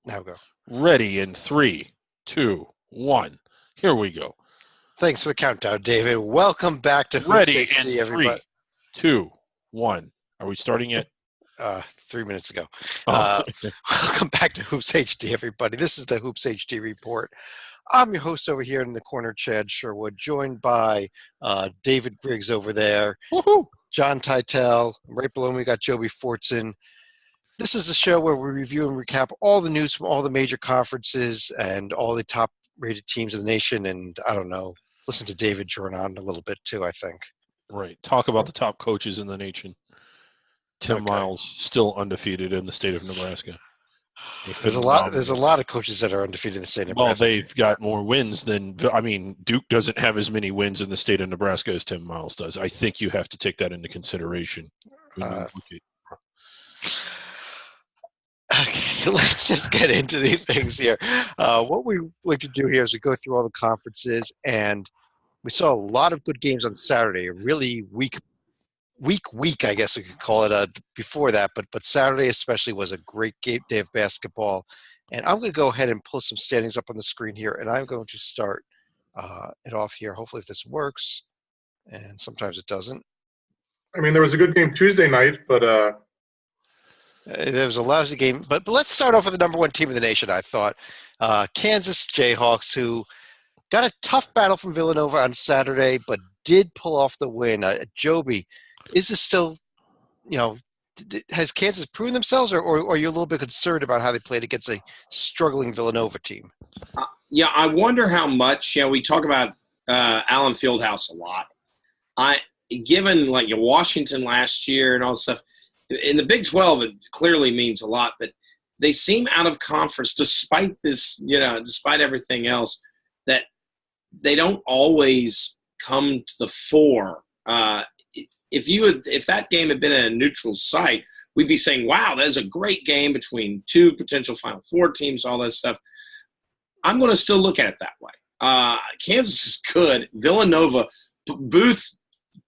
Now go. Ready in 3, 2, 1. Here we go. Thanks for the countdown, David. Welcome back to Hoops Ready in HD, 3, everybody. 2, 1. Are we starting yet? 3 minutes ago. Oh. Welcome back to Hoops HD, everybody. This is the Hoops HD report. I'm your host over here in the corner, Chad Sherwood, joined by David Griggs over there, Woohoo! John Titel. Right below me, we got Joby Fortson. This is a show where we review and recap all the news from all the major conferences and all the top-rated teams in the nation. And I don't know, listen to David Jordan a little bit too, I think. Right. Talk about the top coaches in the nation. Tim Miles still undefeated in the state of Nebraska. There's a lot of coaches that are undefeated in the state of Nebraska. Well, they've got more wins than Duke doesn't have as many wins in the state of Nebraska as Tim Miles does. I think you have to take that into consideration. Okay, let's just get into these things here. What we like to do here is we go through all the conferences, and we saw a lot of good games on Saturday. A really weak, I guess we could call it before that, but Saturday especially was a great day of basketball. And I'm going to go ahead and pull some standings up on the screen here, and I'm going to start it off here. Hopefully, if this works, and sometimes it doesn't. I mean, there was a good game Tuesday night, but there was a lousy game. But let's start off with the number one team in the nation, I thought. Kansas Jayhawks, who got a tough battle from Villanova on Saturday, but did pull off the win. Joby, is this still, has Kansas proven themselves, or are you a little bit concerned about how they played against a struggling Villanova team? Yeah, I wonder how much. We talk about Allen Fieldhouse a lot. Given Washington last year and all this stuff, in the Big 12, it clearly means a lot. But they seem out of conference, despite this, despite everything else, that they don't always come to the fore. If that game had been at a neutral site, we'd be saying, wow, that is a great game between two potential Final Four teams, all that stuff. I'm going to still look at it that way. Kansas is good. Villanova, Booth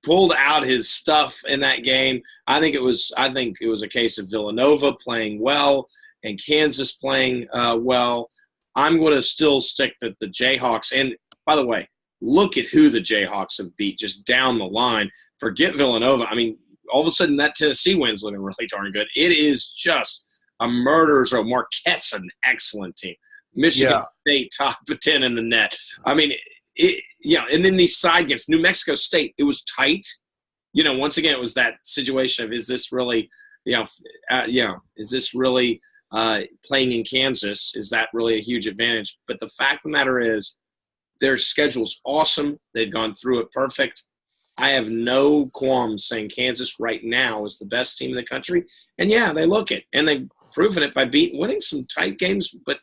pulled out his stuff in that game. I think it was a case of Villanova playing well and Kansas playing well. I'm going to still stick that the Jayhawks, and by the way, look at who the Jayhawks have beat just down the line. Forget Villanova. I mean, all of a sudden that Tennessee win's looking really darn good. It is just a murderer's row. Marquette's an excellent team. Michigan State top 10 in the net. I mean, and then these side games. New Mexico State, it was tight. Once again, it was that situation of, is this really, is this really playing in Kansas? Is that really a huge advantage? But the fact of the matter is, their schedule's awesome. They've gone through it perfect. I have no qualms saying Kansas right now is the best team in the country. And, they look it. And they've proven it by winning some tight games, but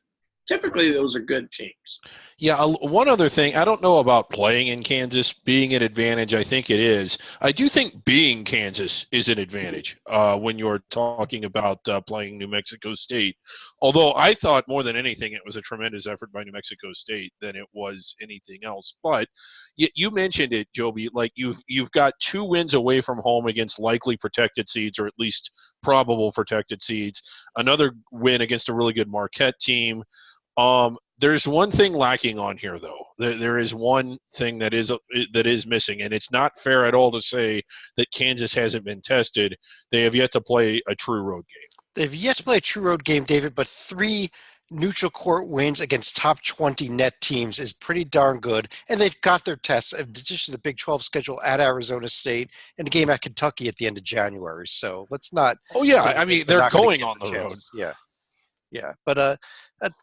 typically those are good teams. Yeah, one other thing. I don't know about playing in Kansas being an advantage. I think it is. I do think being Kansas is an advantage when you're talking about playing New Mexico State. Although I thought more than anything it was a tremendous effort by New Mexico State than it was anything else. But you mentioned it, Joby. You've got 2 wins away from home against likely protected seeds, or at least probable protected seeds. Another win against a really good Marquette team. There's one thing lacking on here, though. There is one thing that is missing, and it's not fair at all to say that Kansas hasn't been tested. They have yet to play a true road game. They've yet to play a true road game, David, but 3 neutral court wins against top 20 net teams is pretty darn good, and they've got their tests in addition to the Big 12 schedule at Arizona State and a game at Kentucky at the end of January. So let's not. Oh yeah, I mean they're going on the road. Yeah, but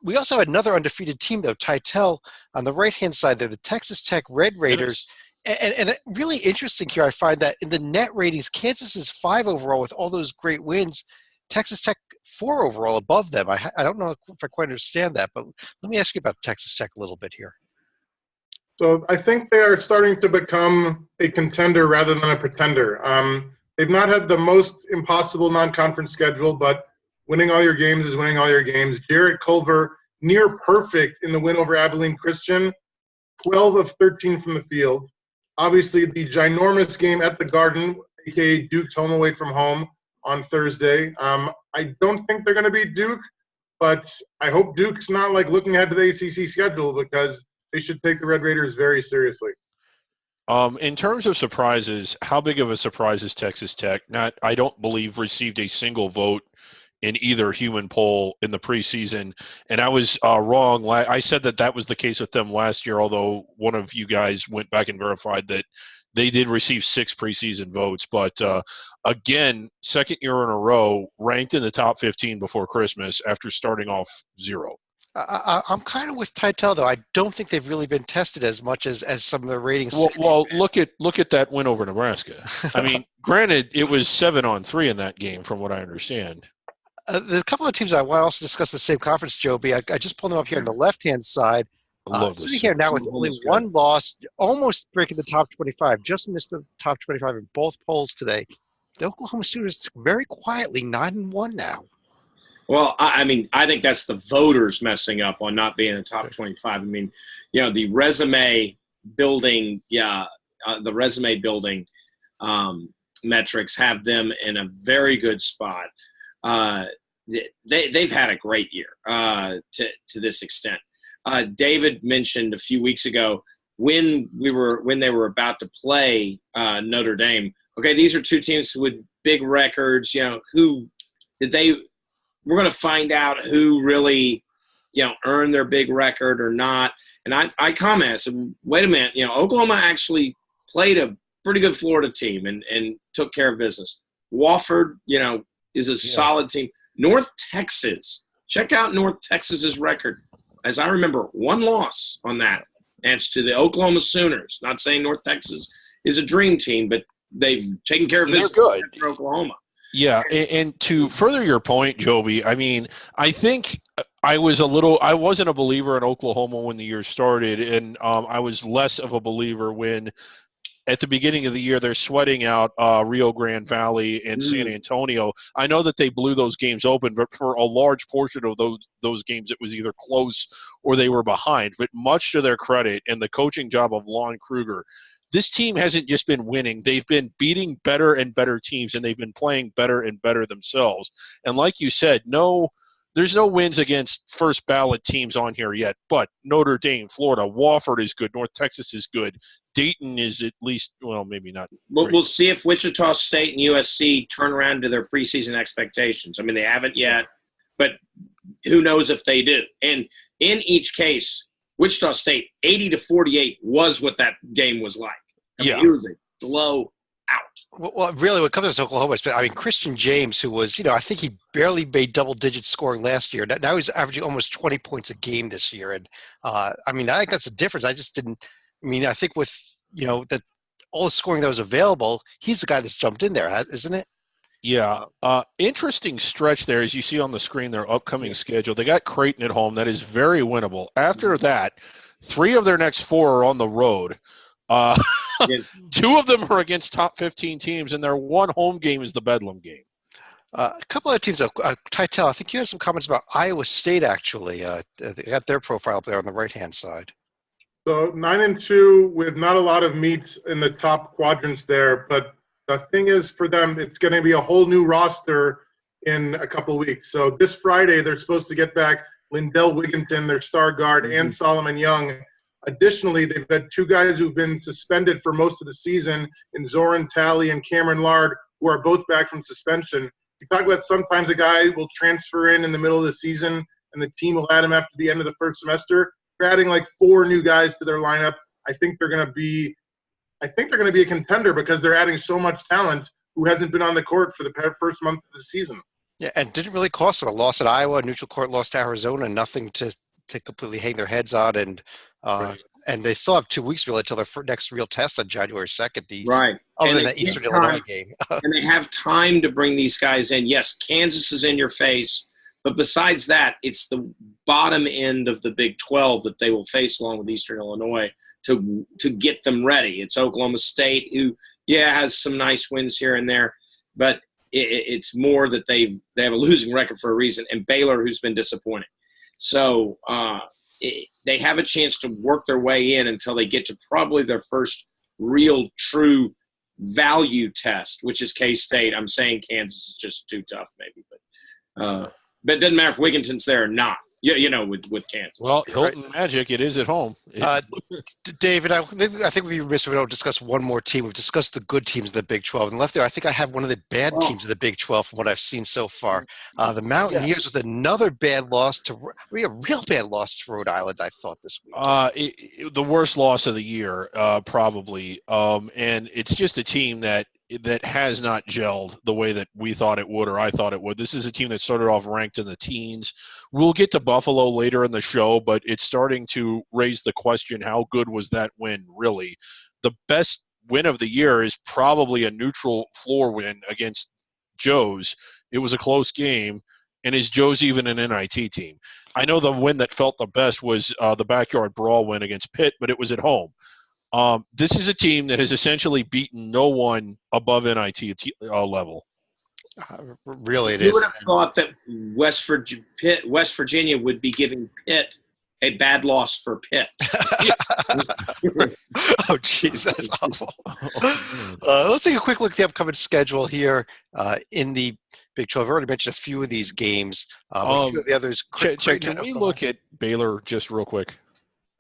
we also have another undefeated team, though, Titel, on the right-hand side there, the Texas Tech Red Raiders. And really interesting here, I find that in the net ratings, Kansas is 5 overall with all those great wins. Texas Tech 4 overall above them. I don't know if I quite understand that, but let me ask you about Texas Tech a little bit here. So I think they are starting to become a contender rather than a pretender. They've not had the most impossible non-conference schedule, but winning all your games is winning all your games. Jarrett Culver, near perfect in the win over Abilene Christian, 12 of 13 from the field. Obviously, the ginormous game at the Garden, a.k.a. Duke's home away from home on Thursday. I don't think they're going to beat Duke, but I hope Duke's not like looking ahead to the ACC schedule because they should take the Red Raiders very seriously. In terms of surprises, how big of a surprise is Texas Tech? I don't believe received a single vote in either human poll in the preseason, and I was wrong. I said that was the case with them last year, although one of you guys went back and verified that they did receive 6 preseason votes. But again, second year in a row, ranked in the top 15 before Christmas after starting off 0. I'm kind of with Titel, though. I don't think they've really been tested as much as some of the ratings. Well, look at that win over Nebraska. I mean, granted, it was 7-3 in that game, from what I understand. There's a couple of teams I want to also discuss the same conference, Joby. I just pulled them up here on the left-hand side. Sitting here now with only one loss, almost breaking the top 25, just missed the top 25 in both polls today. The Oklahoma Sooners very quietly 9-1 now. Well, I mean, I think that's the voters messing up on not being in the top 25. I mean, the resume building, metrics have them in a very good spot. They've had a great year to this extent. David mentioned a few weeks ago when they were about to play Notre Dame. Okay, these are two teams with big records. Who did they? We're going to find out who really, earned their big record or not. And I commented, I said, wait a minute, Oklahoma actually played a pretty good Florida team and took care of business. Wofford, is a solid team. North Texas, check out North Texas's record. As I remember, one loss on that. And it's to the Oklahoma Sooners. Not saying North Texas is a dream team, but they've taken care of business after Oklahoma. Yeah, and to further your point, Joby, I mean, I think I wasn't a believer in Oklahoma when the year started, and I was less of a believer when at the beginning of the year they're sweating out Rio Grande Valley and San Antonio. I know that they blew those games open, but for a large portion of those games it was either close or they were behind. But much to their credit and the coaching job of Lon Kruger, this team hasn't just been winning. They've been beating better and better teams, and they've been playing better and better themselves. And like you said, there's no wins against first ballot teams on here yet, but Notre Dame, Florida, Wofford is good. North Texas is good. Dayton is at least, well, maybe not. We'll see if Wichita State and USC turn around to their preseason expectations. I mean, they haven't yet, but who knows if they do. And in each case, Wichita State, 80-48 was what that game was like. I mean, it was a blowout. Well, really, what comes to Oklahoma, Christian James, who was, I think he barely made double-digit scoring last year. Now he's averaging almost 20 points a game this year. And, I think that's a difference. I think with, that all the scoring that was available, he's the guy that's jumped in there, isn't it? Yeah. Interesting stretch there, as you see on the screen, their upcoming schedule. They got Creighton at home. That is very winnable. After that, 3 of their next 4 are on the road. 2 of them are against top 15 teams, and their one home game is the Bedlam game. A couple of teams, Titel, I think you had some comments about Iowa State, actually. They got their profile up there on the right-hand side. So 9-2 with not a lot of meat in the top quadrants there, but the thing is for them, it's going to be a whole new roster in a couple of weeks. So this Friday, they're supposed to get back Lindell Wigginton, their star guard, and Solomon Young. Additionally, they've had 2 guys who've been suspended for most of the season in Zoran Talley and Cameron Lard, who are both back from suspension. You talk about sometimes a guy will transfer in the middle of the season and the team will add him after the end of the first semester. They're adding like 4 new guys to their lineup. I think they're going to be a contender because they're adding so much talent who hasn't been on the court for the first month of the season. Yeah, and didn't really cost them. A loss at Iowa, a neutral court loss to Arizona, nothing to completely hang their heads on. And they still have 2 weeks really until their next real test on January 2nd. Right. Other than the Eastern Illinois game. And they have time to bring these guys in. Yes, Kansas is in your face. But besides that, it's the bottom end of the Big 12 that they will face along with Eastern Illinois to get them ready. It's Oklahoma State, who, has some nice wins here and there. But it's more that they have a losing record for a reason. And Baylor, who's been disappointing. So they have a chance to work their way in until they get to probably their first real, true value test, which is K-State. I'm saying Kansas is just too tough maybe. But But it doesn't matter if Wigginton's there or not. You know, with Kansas. Well, Hilton Magic, it is at home. David, I think we'd be remiss if we don't discuss one more team. We've discussed the good teams of the Big 12. And left there, I think I have one of the bad teams of the Big 12 from what I've seen so far. The Mountaineers with another bad loss a real bad loss to Rhode Island, I thought, this week. The worst loss of the year, probably. And it's just a team that has not gelled the way that we thought it would or I thought it would. This is a team that started off ranked in the teens. We'll get to Buffalo later in the show, but it's starting to raise the question, how good was that win, really? The best win of the year is probably a neutral floor win against Joe's. It was a close game, and is Joe's even an NIT team? I know the win that felt the best was the backyard brawl win against Pitt, but it was at home. This is a team that has essentially beaten no one above NIT level. Really, it you is. would have thought that West Virginia would be giving Pitt a bad loss for Pitt. Oh, jeez, that's awful. Let's take a quick look at the upcoming schedule here in the Big 12. I've already mentioned a few of these games. A few of the others. Can we look at Baylor just real quick?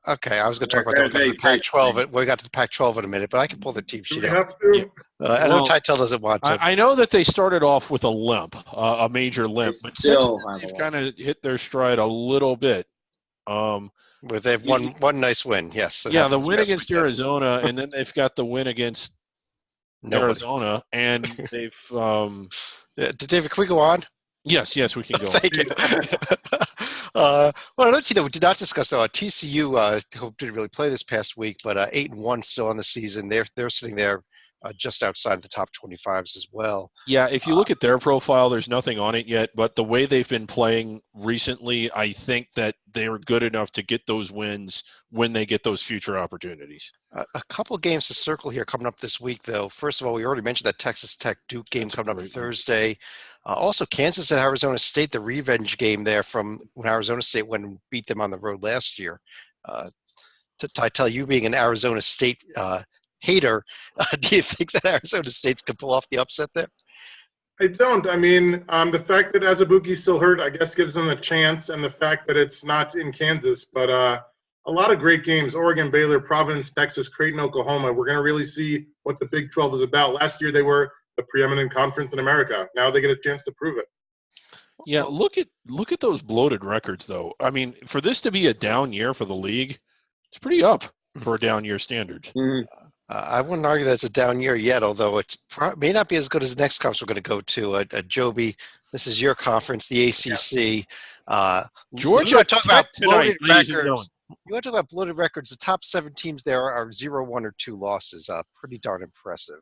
Okay, I was going to talk about that. We'll get to the Pac-12. We got to the Pac-12 in a minute, but I can pull the team sheet up. I know Titel doesn't want to. I know that they started off with a limp, a major limp, but since they've kind of hit their stride a little bit. They've one nice win, yes. Yeah, the win against Arizona, and then they've got the win against Arizona, and they've. David, can we go on? Yes, we can go. Thank you. Well, another team that we did not discuss, though, TCU, who didn't really play this past week, but 8-1 still on the season. They're sitting there just outside of the top 25s as well. Yeah, if you look at their profile, there's nothing on it yet, but the way they've been playing recently, I think that they're good enough to get those wins when they get those future opportunities. A couple of games to circle here coming up this week, though. First of all, we already mentioned that Texas Tech Duke game coming up Thursday. Also, Kansas at Arizona State, the revenge game there from when Arizona State went and beat them on the road last year. I tell you, being an Arizona State hater, do you think that Arizona State's could pull off the upset there? I don't. I mean, the fact that Azubuike's still hurt, I guess, gives them a chance, and the fact that it's not in Kansas. But a lot of great games: Oregon, Baylor, Providence, Texas, Creighton, Oklahoma. We're going to really see what the Big 12 is about. Last year, they were the preeminent conference in America. Now they get a chance to prove it. Yeah, look at those bloated records, though. I mean, for this to be a down year for the league, it's pretty up for a down year standards. Mm-hmm. I wouldn't argue that it's a down year yet, although it may not be as good as the next conference we're going to go to. Joby, this is your conference, the ACC. Georgia, you want to talk about bloated tonight, records. You want to talk about bloated records. The top 7 teams there are 0, 1, or 2 losses. Pretty darn impressive.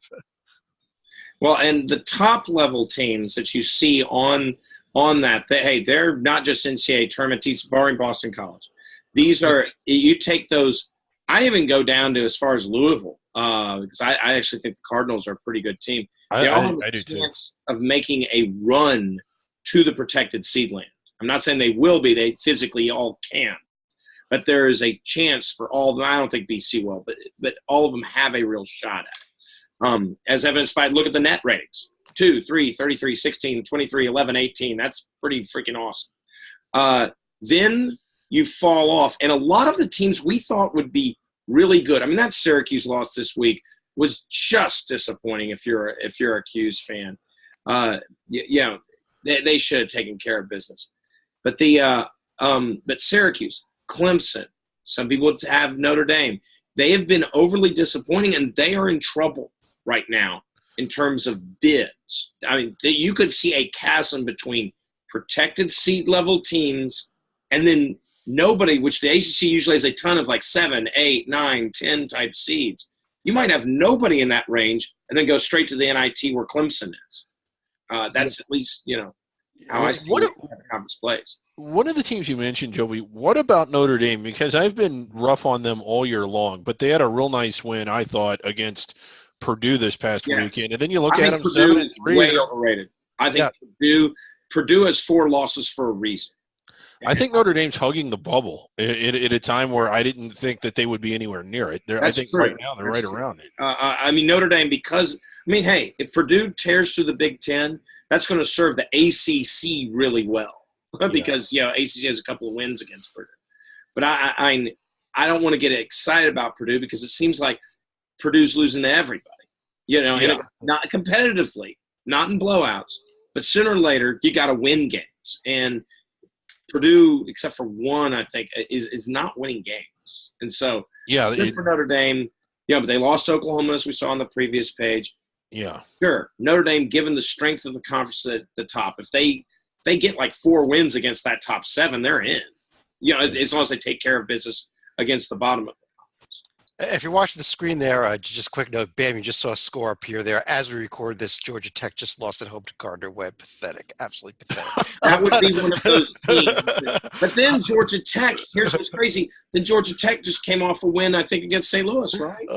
Well, and the top level teams that you see on that, they're not just NCAA tournament teams, barring Boston College. These are, you take those. I even go down to as far as Louisville because I actually think the Cardinals are a pretty good team. They all have a chance of making a run to the protected seed land. I'm not saying they will be. They physically all can. But there is a chance for all of them. I don't think BC will, but all of them have a real shot at it. As evidenced by, look at the net ratings. 2, 3, 33, 16, 23, 11, 18. That's pretty freaking awesome. Then you fall off. And a lot of the teams we thought would be really good. I mean, that Syracuse loss this week was just disappointing if you're a 'Cuse fan. They should have taken care of business. But but Syracuse, Clemson, some people would have Notre Dame. They have been overly disappointing, and they are in trouble right now in terms of bids. I mean, you could see a chasm between protected seed level teams and then nobody, which the ACC usually has a ton of like 7, 8, 9, 10 type seeds. You might have nobody in that range and then go straight to the NIT where Clemson is. That's at least, how I see the conference plays. One of the teams you mentioned, Joey, what about Notre Dame? Because I've been rough on them all year long, but they had a real nice win, I thought, against Purdue this past weekend. And then you look at them, Purdue is way overrated. I think Purdue has 4 losses for a reason. I think Notre Dame's hugging the bubble at a time where I didn't think that they would be anywhere near it. I think right now they're right around it. I mean, Notre Dame, because, hey, if Purdue tears through the Big Ten, that's going to serve the ACC really well. because ACC has a couple of wins against Purdue. But I don't want to get excited about Purdue because it seems like Purdue's losing to everybody. Not competitively, not in blowouts, but sooner or later you got to win games. And Purdue, except for one, I think, is not winning games. And so, good for Notre Dame. But they lost to Oklahoma, as we saw on the previous page. Yeah, sure. Notre Dame, given the strength of the conference at the top, if they get like 4 wins against that top 7, they're in. As long as they take care of business against the bottom of the conference. If you're watching the screen there, just a quick note, bam, you just saw a score appear there. As we record this, Georgia Tech just lost at home to Gardner-Webb. Pathetic. Absolutely pathetic. That would be one of those teams. But then Georgia Tech, here's what's crazy. Then Georgia Tech just came off a win, I think, against St. Louis, right?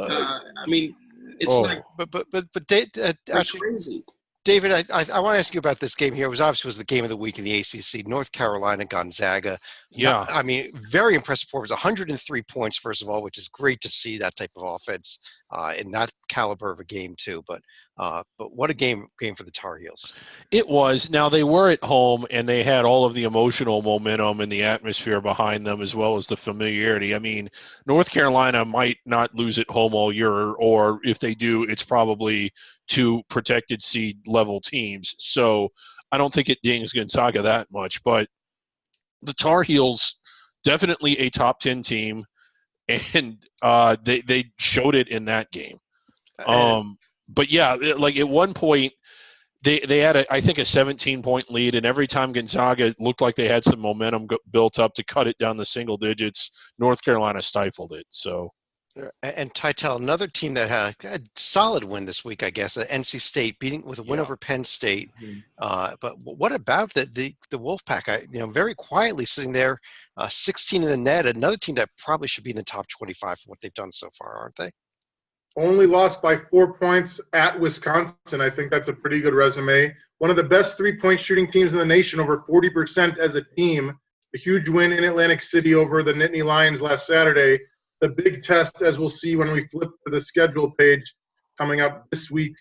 It's But actually, crazy. David, I want to ask you about this game here. It was the game of the week in the ACC. North Carolina, Gonzaga. Yeah. Very impressive performance. 103 points, first of all, which is great to see that type of offense in that caliber of a game too. But what a game for the Tar Heels. It was. Now, they were at home, and they had all of the emotional momentum and the atmosphere behind them, as well as the familiarity. I mean, North Carolina might not lose at home all year, or if they do, it's probably 2 protected seed level teams. So I don't think it dings Gonzaga that much. But the Tar Heels, definitely a top 10 team, and they showed it in that game. But yeah, like at one point, they had I think a 17-point lead, and every time Gonzaga looked like they had some momentum built up to cut it down the single digits, North Carolina stifled it. So. And Titel, another team that had a solid win this week, I guess, NC State beating with a win over Penn State. Mm-hmm. But what about the Wolfpack? Very quietly sitting there, 16 in the net. Another team that probably should be in the top 25 for what they've done so far, aren't they? Only lost by 4 points at Wisconsin. I think that's a pretty good resume. One of the best 3-point shooting teams in the nation, over 40% as a team. A huge win in Atlantic City over the Nittany Lions last Saturday. The big test, as we'll see when we flip to the schedule page coming up this week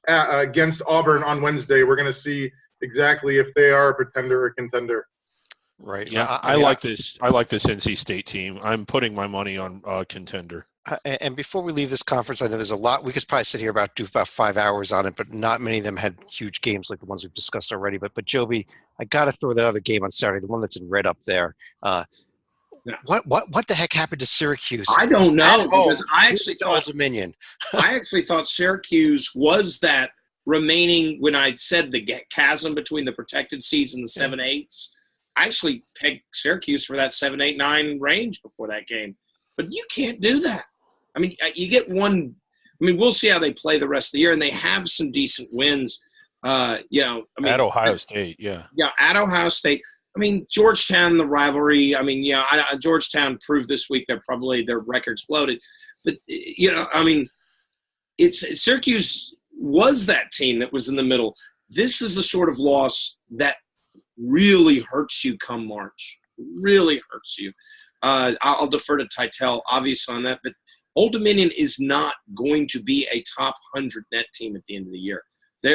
against Auburn on Wednesday, we're going to see exactly if they are a pretender or contender. Right. Yeah, I like this. I like this NC State team. I'm putting my money on contender. And before we leave this conference, I know there's a lot. We could probably sit here do about 5 hours on it, but not many of them had huge games like the ones we've discussed already. But Joby, I got to throw that other game on Saturday, the one that's in red up there. What the heck happened to Syracuse? I don't know, because I actually thought Dominion. I actually thought Syracuse was that remaining, when I said the chasm between the protected seeds and the 7-8s. I actually pegged Syracuse for that 7, 8, 9 range before that game. But you can't do that. I mean, you get one. I mean, we'll see how they play the rest of the year, and they have some decent wins. At Ohio State, yeah. Yeah, at Ohio State. I mean, Georgetown, the rivalry. I mean, Georgetown proved this week their record's bloated. But, I mean, it's Syracuse was that team that was in the middle. This is the sort of loss that really hurts you come March. Really hurts you. I'll defer to Titel, obviously, on that. But Old Dominion is not going to be a top 100 net team at the end of the year. It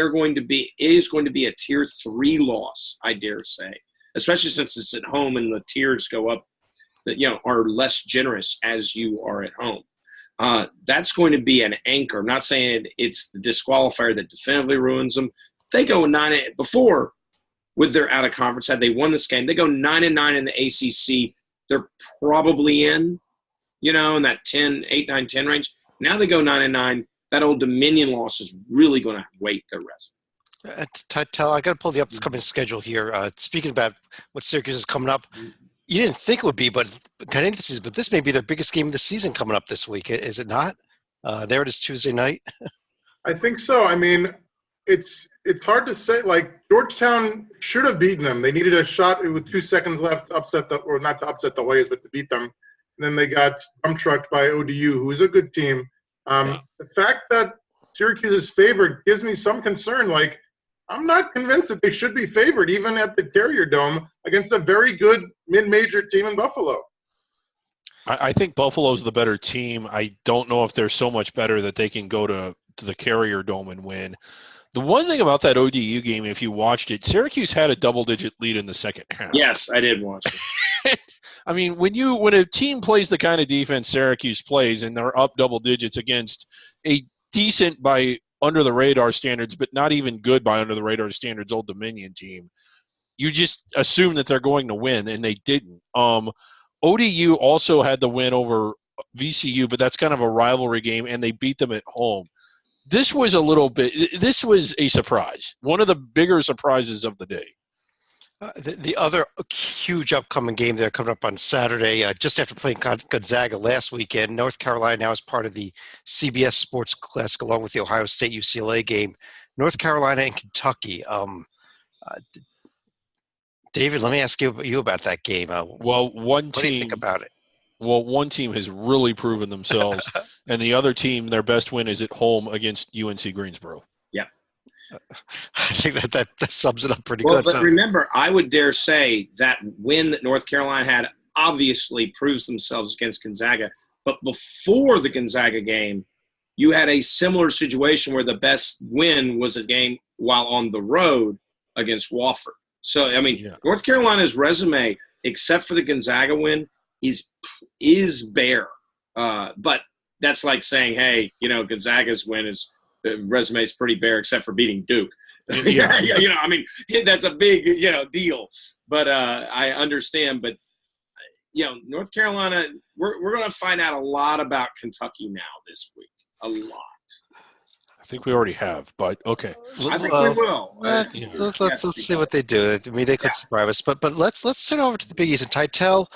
is going to be a tier 3 loss, I dare say. Especially since it's at home and the tiers go up that, are less generous as you are at home. That's going to be an anchor. I'm not saying it's the disqualifier that definitively ruins them. They go 9 before with their out of conference. Had they won this game, they go 9-9 in the ACC. They're probably in that 8, 9, 10 range. Now they go 9-9. That Old Dominion loss is really going to weight their resume. Titel, I got to pull the upcoming schedule here. Speaking about what Syracuse is coming up, you didn't think it would be, but this may be their biggest game of the season coming up this week. Is it not? There it is, Tuesday night. I think so. I mean, it's hard to say. Like, Georgetown should have beaten them. They needed a shot with 2 seconds left, not to upset the Hoyas, but to beat them. And then they got dump trucked by ODU, who is a good team. The fact that Syracuse is favored gives me some concern. Like, I'm not convinced that they should be favored even at the Carrier Dome against a very good mid-major team in Buffalo. I think Buffalo's the better team. I don't know if they're so much better that they can go to the Carrier Dome and win. The one thing about that ODU game, if you watched it, Syracuse had a double-digit lead in the second half. Yes, I did watch it. I mean, when a team plays the kind of defense Syracuse plays and they're up double digits against a decent by under the radar standards, but not even good by under the radar standards Old Dominion team, you just assume that they're going to win, and they didn't. ODU also had the win over VCU, but that's kind of a rivalry game, and they beat them at home. This was a surprise, one of the bigger surprises of the day. The other huge upcoming game there coming up on Saturday, just after playing Gonzaga last weekend, North Carolina now is part of the CBS Sports Classic along with the Ohio State UCLA game. North Carolina and Kentucky. David, let me ask you about that game. What do you think about it? Well, one team has really proven themselves, and the other team, their best win is at home against UNC Greensboro. Yeah. I think that sums it up pretty good. But remember, I would dare say that win that North Carolina had obviously proves themselves against Gonzaga. But before the Gonzaga game, you had a similar situation where the best win was a game while on the road against Wofford. So, I mean, North Carolina's resume, except for the Gonzaga win, is bare. But that's like saying, hey, Gonzaga's win resume is pretty bare except for beating Duke. Yeah. I mean, that's a big, deal. But I understand. But, North Carolina, we're going to find out a lot about Kentucky now this week. A lot. I think we already have, but okay. I think we will. Let's see what they do. I mean, they could surprise us. But let's turn over to the Big East. And Titel,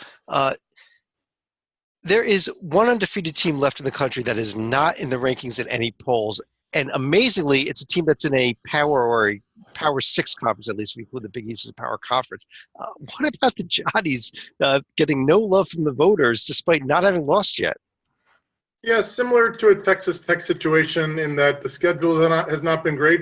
there is one undefeated team left in the country that is not in the rankings in any polls. And amazingly, it's a team that's in a Power or a Power 6 conference, at least if we include the Big East as a Power Conference. What about the Johnnies getting no love from the voters despite not having lost yet? Yeah, it's similar to a Texas Tech situation in that the schedule has not been great.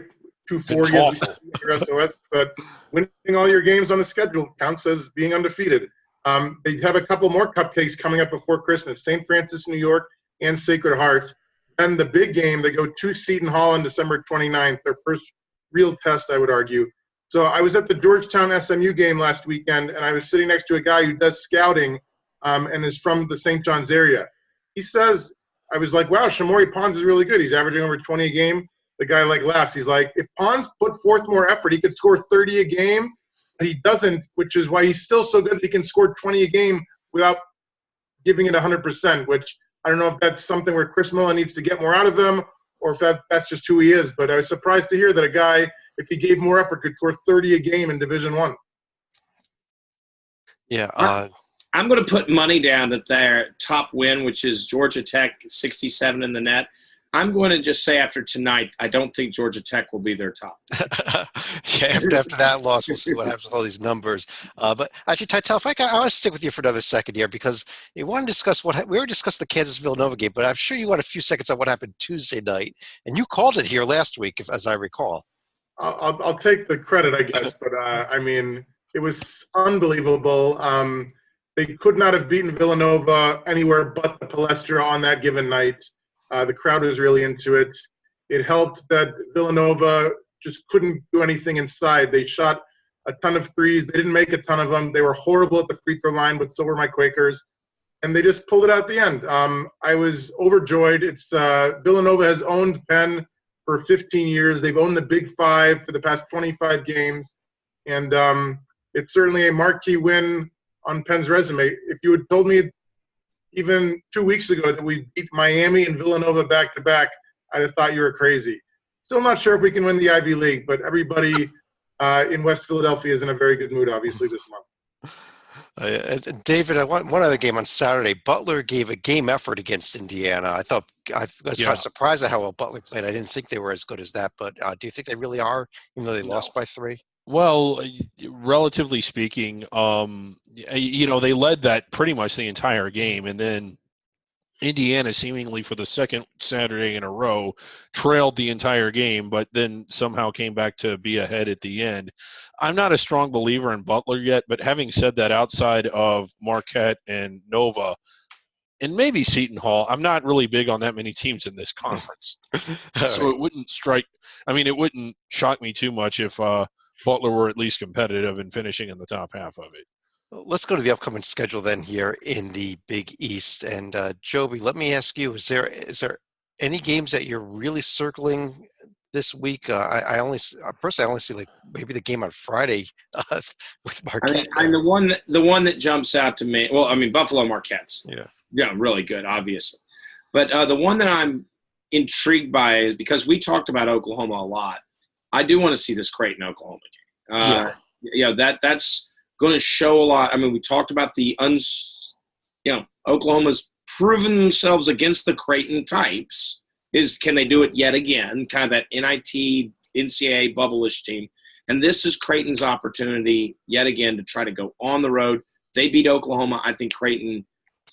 240 is SOS, but winning all your games on the schedule counts as being undefeated. They have a couple more cupcakes coming up before Christmas, St. Francis, New York, and Sacred Heart. And the big game, they go to Seton Hall on December 29th, their first real test, I would argue. So I was at the Georgetown SMU game last weekend, and I was sitting next to a guy who does scouting and is from the St. John's area. He says, I was like, wow, Shamori Pons is really good. He's averaging over 20 a game. The guy laughs. He's like, if Pons put forth more effort, he could score 30 a game. But he doesn't, which is why he's still so good that he can score 20 a game without giving it 100%, which I don't know if that's something where Chris Mullin needs to get more out of him or if that's just who he is. But I was surprised to hear that a guy, if he gave more effort, could score 30 a game in Division I. Yeah. I'm going to put money down that their top win, which is Georgia Tech, 67 in the net. I'm going to just say after tonight, I don't think Georgia Tech will be their top. After that loss, we'll see what happens with all these numbers. But actually, Titel, I want to stick with you for another second here because you want to discuss we already discussed the Kansas-Villanova game, but I'm sure you want a few seconds on what happened Tuesday night. And you called it here last week, as I recall. I'll take the credit, I guess. But, I mean, it was unbelievable. They could not have beaten Villanova anywhere but the Palestra on that given night. The crowd was really into it. It helped that Villanova just couldn't do anything inside. They shot a ton of threes. They didn't make a ton of them. They were horrible at the free throw line, but so were my Quakers. And they just pulled it out at the end. I was overjoyed. It's Villanova has owned Penn for 15 years. They've owned the Big Five for the past 25 games. And it's certainly a marquee win on Penn's resume. If you had told me even 2 weeks ago that we beat Miami and Villanova back-to-back, I'd have thought you were crazy. Still not sure if we can win the Ivy League, but everybody in West Philadelphia is in a very good mood, obviously, this month. David, one other game on Saturday. Butler gave a game effort against Indiana. I was kind of surprised at how well Butler played. I didn't think they were as good as that, but do you think they really are, even though they lost by 3? Well, relatively speaking, they led that pretty much the entire game, and then Indiana, seemingly for the second Saturday in a row, trailed the entire game, but then somehow came back to be ahead at the end. I'm not a strong believer in Butler yet, but having said that, outside of Marquette and Nova, and maybe Seton Hall. I'm not really big on that many teams in this conference. So it wouldn't it wouldn't shock me too much if Butler were at least competitive and finishing in the top half of it. Let's go to the upcoming schedule then here in the Big East. And Joby, let me ask you: is there any games that you're really circling this week? I personally only see like maybe the game on Friday with Marquette. The one that jumps out to me. Well, Buffalo Marquette's. Yeah, really good, obviously. But the one that I'm intrigued by is because we talked about Oklahoma a lot. I do want to see this Creighton Oklahoma game. That's going to show a lot. We talked about Oklahoma's proven themselves against the Creighton types. Can they do it yet again? Kind of that NIT, NCAA bubble-ish team. And this is Creighton's opportunity yet again to try to go on the road. They beat Oklahoma. I think Creighton,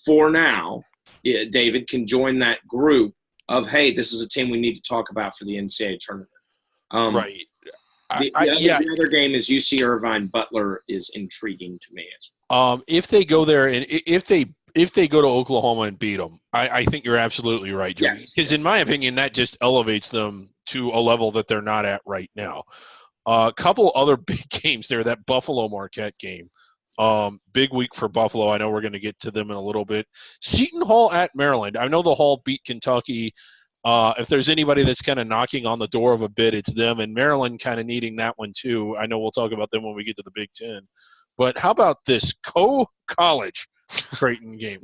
for now, David, can join that group of, hey, this is a team we need to talk about for the NCAA tournament. Right. The other game is UC Irvine Butler is intriguing to me as well. If they go there and if they go to Oklahoma and beat them, I think you're absolutely right, Joey. Because in my opinion, that just elevates them to a level that they're not at right now. A couple other big games there. That Buffalo Marquette game, big week for Buffalo. I know we're going to get to them in a little bit. Seton Hall at Maryland. I know the Hall beat Kentucky. If there's anybody that's kind of knocking on the door of a bid, it's them, and Maryland kind of needing that one too. I know we'll talk about them when we get to the Big Ten. But how about this Co-College Creighton game?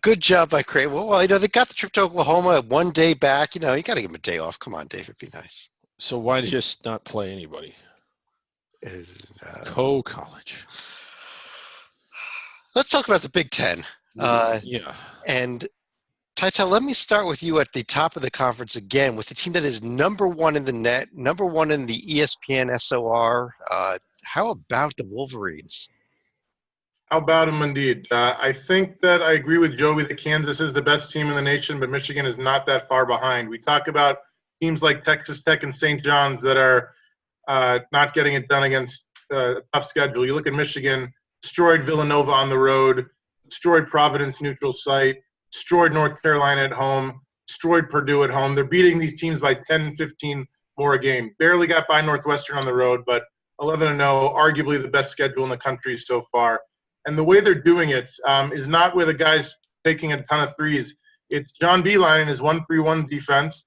Good job by Creighton. Well, they got the trip to Oklahoma 1 day back. You got to give them a day off. Come on, David, be nice. So why just not play anybody? Co-College. Let's talk about the Big Ten. And Tytel, let me start with you at the top of the conference again with the team that is number one in the net, number one in the ESPN SOR. How about the Wolverines? How about them indeed? I think that I agree with Joey that Kansas is the best team in the nation, but Michigan is not that far behind. We talk about teams like Texas Tech and St. John's that are not getting it done against a tough schedule. You look at Michigan, destroyed Villanova on the road, destroyed Providence neutral site, destroyed North Carolina at home, destroyed Purdue at home. They're beating these teams by 10, 15 more a game. Barely got by Northwestern on the road, but 11-0, arguably the best schedule in the country so far. And the way they're doing it is not with the guys taking a ton of threes. It's John Beilein and his 1-3-1 defense,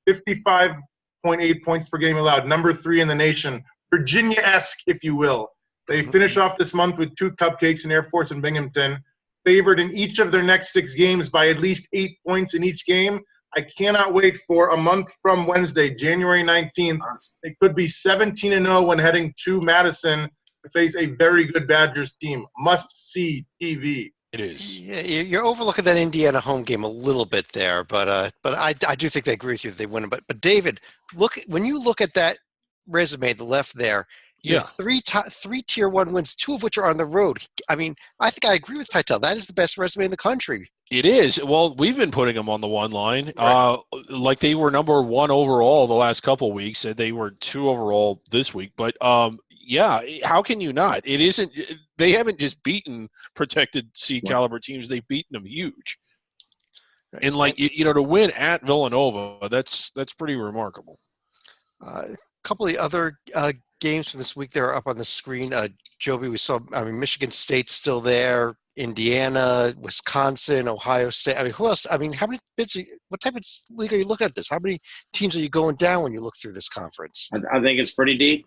55.8 points per game allowed, number 3 in the nation, Virginia-esque, if you will. They finish off this month with 2 cupcakes in Air Force and Binghamton, favored in each of their next 6 games by at least 8 points in each game. I cannot wait for a month from Wednesday, January 19th. They could be 17-0 when heading to Madison to face a very good Badgers team. Must-see TV. It is. Yeah, you're overlooking that Indiana home game a little bit there, but I do think they agree with you if they win. But David, when you look at that resume, the left there, you have 3 Tier 1 wins, 2 of which are on the road. I think I agree with Tytel. That is the best resume in the country. It is. Well, we've been putting them on the one line. Right. Like they were number 1 overall the last couple of weeks, and they were 2 overall this week. But how can you not? It isn't. They haven't just beaten protected C caliber teams; they've beaten them huge. Right. And to win at Villanova, that's pretty remarkable. A couple of the other games from this week that are up on the screen. Joby, we saw. Michigan State's still there. Indiana, Wisconsin, Ohio State. Who else? How many bids? What type of league are you looking at this? How many teams are you going down when you look through this conference? I think it's pretty deep.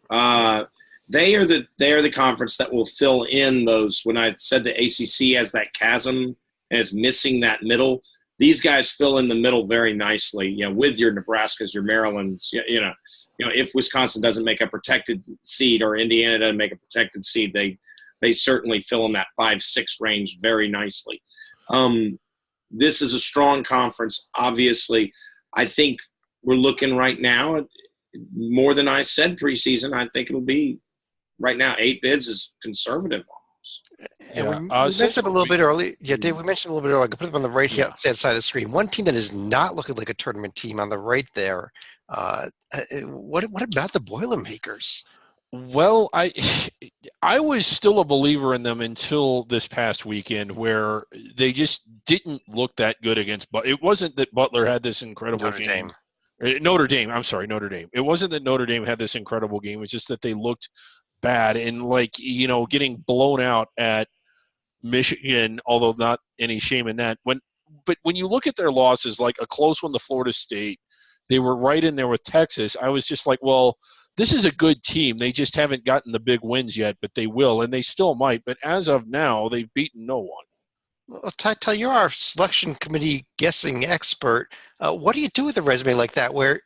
They are the conference that will fill in those. When I said the ACC has that chasm and is missing that middle, these guys fill in the middle very nicely. With your Nebraskas, your Marylands. If Wisconsin doesn't make a protected seed or Indiana doesn't make a protected seed, they certainly fill in that 5-6 range very nicely. This is a strong conference. Obviously, I think we're looking right now more than I said preseason. I think it'll be right now 8 bids is conservative almost. And we mentioned a little bit earlier. Yeah, Dave, we mentioned a little bit earlier. I can put them on the right hand side of the screen. One team that is not looking like a tournament team on the right there. What about the Boilermakers? Well, I was still a believer in them until this past weekend, where they just didn't look that good against. But it wasn't that Butler had this incredible Notre game. Dame. Notre Dame. I'm sorry, Notre Dame. It wasn't that Notre Dame had this incredible game. It's just that they looked bad and getting blown out at Michigan. Although not any shame in that. But when you look at their losses, like a close one to Florida State, they were right in there with Texas. I was just like, well, this is a good team. They just haven't gotten the big wins yet, but they will, and they still might. But as of now, they've beaten no one. Well, Ty, you're our selection committee guessing expert. What do you do with a resume like that, where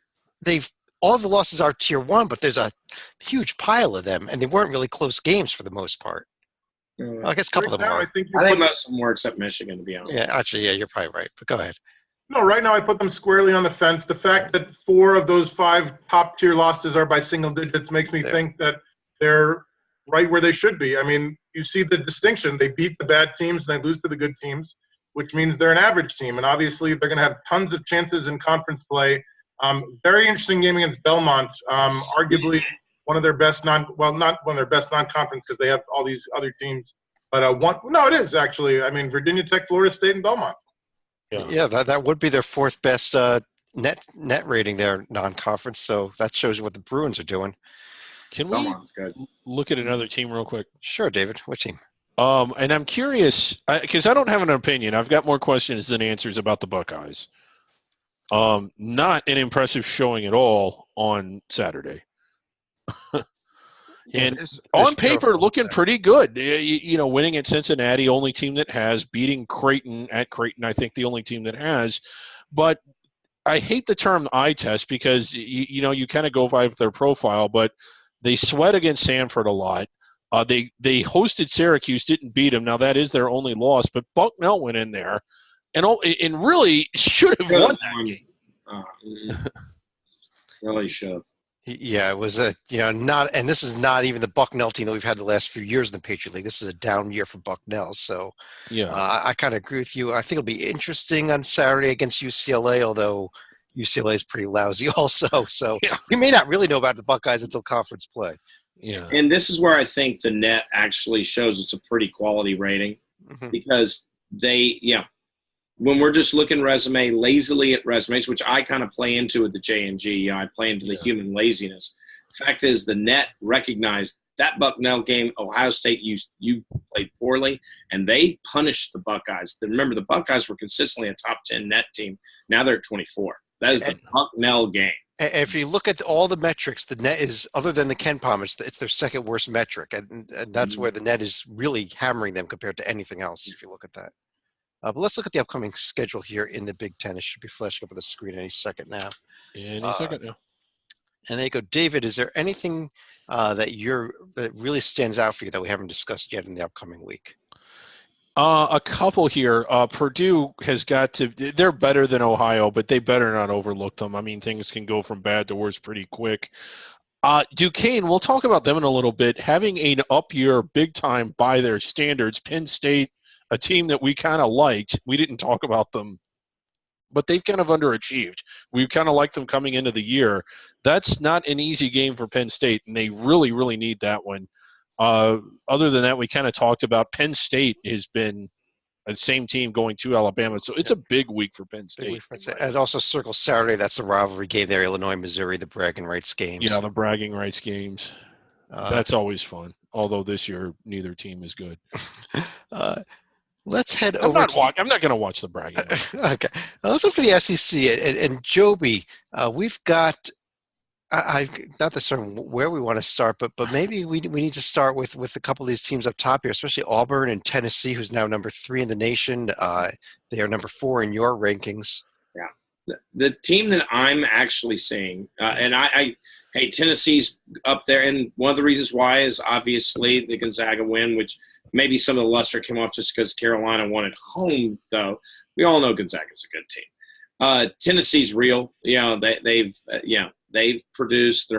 all the losses are tier one, but there's a huge pile of them, and they weren't really close games for the most part? Well, I guess a couple of them are. I think most of them were, except Michigan, to be honest. Yeah, actually, yeah, you're probably right. But go ahead. No, right now I put them squarely on the fence. The fact that 4 of those 5 top-tier losses are by single digits makes me think that they're right where they should be. I mean, you see the distinction. They beat the bad teams and they lose to the good teams, which means they're an average team. And obviously they're going to have tons of chances in conference play. Very interesting game against Belmont, arguably one of their best not one of their best non-conference because they have all these other teams. But it is actually. I mean, Virginia Tech, Florida State, and Belmont. Yeah, that would be their 4th best net rating there, non-conference. So that shows you what the Bruins are doing. Can we look at another team real quick? Sure, David. What team? And I'm curious because I don't have an opinion. I've got more questions than answers about the Buckeyes. Not an impressive showing at all on Saturday. And on paper, looking pretty good. Winning at Cincinnati, only team that has. Beating Creighton at Creighton, I think the only team that has. But I hate the term eye test because, you kind of go by their profile, but they sweat against Samford a lot. They hosted Syracuse, didn't beat them. Now, that is their only loss, but Bucknell went in there and really should have won that game. Really should have. Yeah, it was not, and this is not even the Bucknell team that we've had the last few years in the Patriot League. This is a down year for Bucknell. So yeah, I kind of agree with you. I think it'll be interesting on Saturday against UCLA, although UCLA is pretty lousy also. So we may not really know about the Buckeyes until conference play. Yeah. And this is where I think the net actually shows it's a pretty quality rating because when we're just looking lazily at resumes, which I kind of play into with the J&G, I play into the human laziness. The fact is the net recognized that Bucknell game, Ohio State, you played poorly, and they punished the Buckeyes. Remember, the Buckeyes were consistently a top 10 net team. Now they're at 24. That is the Bucknell game. If you look at all the metrics, the net is, other than the Ken Palm, it's their second worst metric. And that's where the net is really hammering them compared to anything else, if you look at that. But let's look at the upcoming schedule here in the Big Ten. It should be flashing up on the screen any second now. Any second now. And there you go. David, is there anything that really stands out for you that we haven't discussed yet in the upcoming week? A couple here. Purdue has got to – they're better than Ohio, but they better not overlook them. I mean, things can go from bad to worse pretty quick. Duquesne, we'll talk about them in a little bit. Having an up year big time by their standards. Penn State, a team that we kind of liked. We didn't talk about them, but they've kind of underachieved. We kind of liked them coming into the year. That's not an easy game for Penn State, and they really, really need that one. Other than that, we kind of talked about Penn State has been the same team going to Alabama, so it's a big week for Penn State. And also circle Saturday, that's a rivalry game there, Illinois, Missouri, the bragging rights games. Yeah, the bragging rights games. That's always fun, although this year neither team is good. Let's head over. I'm not going to watch the bragging. Okay. Let's look for the SEC. And Joby, we've got not the sort of where we want to start, but maybe we need to start with a couple of these teams up top here, especially Auburn and Tennessee, who's now number 3 in the nation. They are number 4 in your rankings. Yeah. The team that I'm actually seeing, hey, Tennessee's up there, and one of the reasons why is obviously the Gonzaga win, which maybe some of the luster came off just because Carolina won at home, though. We all know Gonzaga's a good team. Tennessee's real. They've produced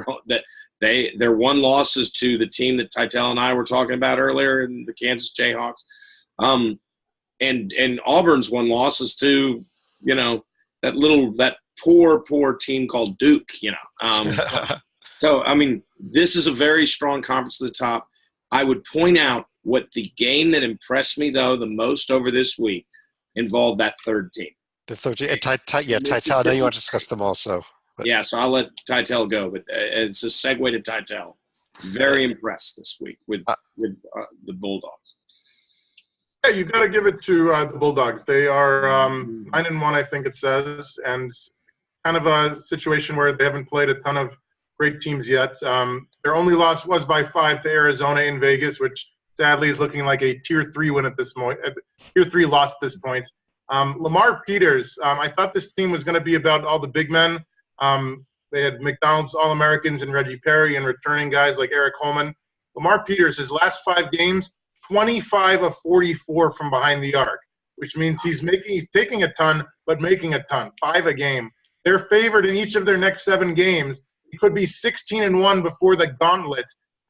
their one losses to the team that Titel and I were talking about earlier in the Kansas Jayhawks. And Auburn's won losses to, that poor team called Duke, So, I mean, this is a very strong conference at the top. I would point out what the game that impressed me, though, the most over this week involved that third team. The third, Titel. I know you want to discuss them also. But. Yeah, so I'll let Titel go, but it's a segue to Titel. Very impressed this week with the Bulldogs. Yeah, you got to give it to the Bulldogs. They are 9-1, I think it says, and kind of a situation where they haven't played a ton of great teams yet. Their only loss was by 5 to Arizona in Vegas, which sadly is looking like a Tier 3 win at this point. Tier 3 loss at this point. Lamar Peters, I thought this team was going to be about all the big men. They had McDonald's All-Americans and Reggie Perry and returning guys like Eric Holman. Lamar Peters, his last 5 games, 25 of 44 from behind the arc, which means he's taking a ton, but making a ton, 5 a game. They're favored in each of their next 7 games. It could be 16-1 before the gauntlet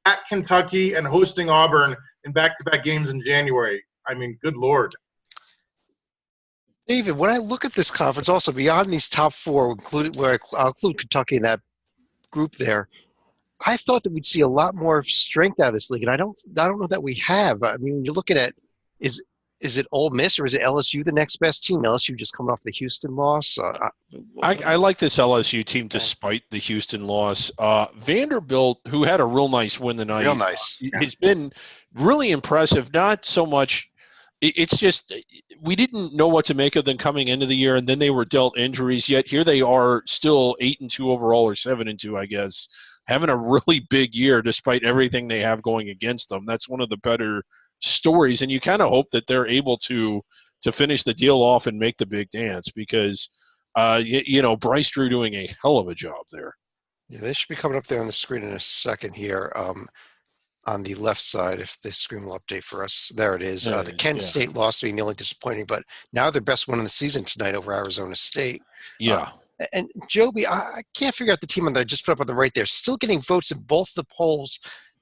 at Kentucky and hosting Auburn in back-to-back games in January. I mean, good Lord. David, when I look at this conference, also beyond these top 4, where I'll include Kentucky in that group there, I thought that we'd see a lot more strength out of this league, and I don't know that we have. I mean, you're looking at is it Ole Miss or is it LSU the next best team? LSU just coming off the Houston loss. I like this LSU team despite the Houston loss. Vanderbilt, who had a real nice win the night, real nice, has been really impressive. Not so much. It's just we didn't know what to make of them coming into the year, and then they were dealt injuries. Yet here they are, still 8-2 overall or 7-2, I guess, having a really big year despite everything they have going against them. That's one of the better stories, and you kind of hope that they're able to finish the deal off and make the big dance because, Bryce Drew doing a hell of a job there. Yeah, they should be coming up there on the screen in a second here. On the left side, if the screen will update for us. There it is. The Kent State loss being the only disappointing, but now their best win in the season tonight over Arizona State. Yeah. And Joby, I can't figure out the team on that I just put up on the right there. Still getting votes in both the polls,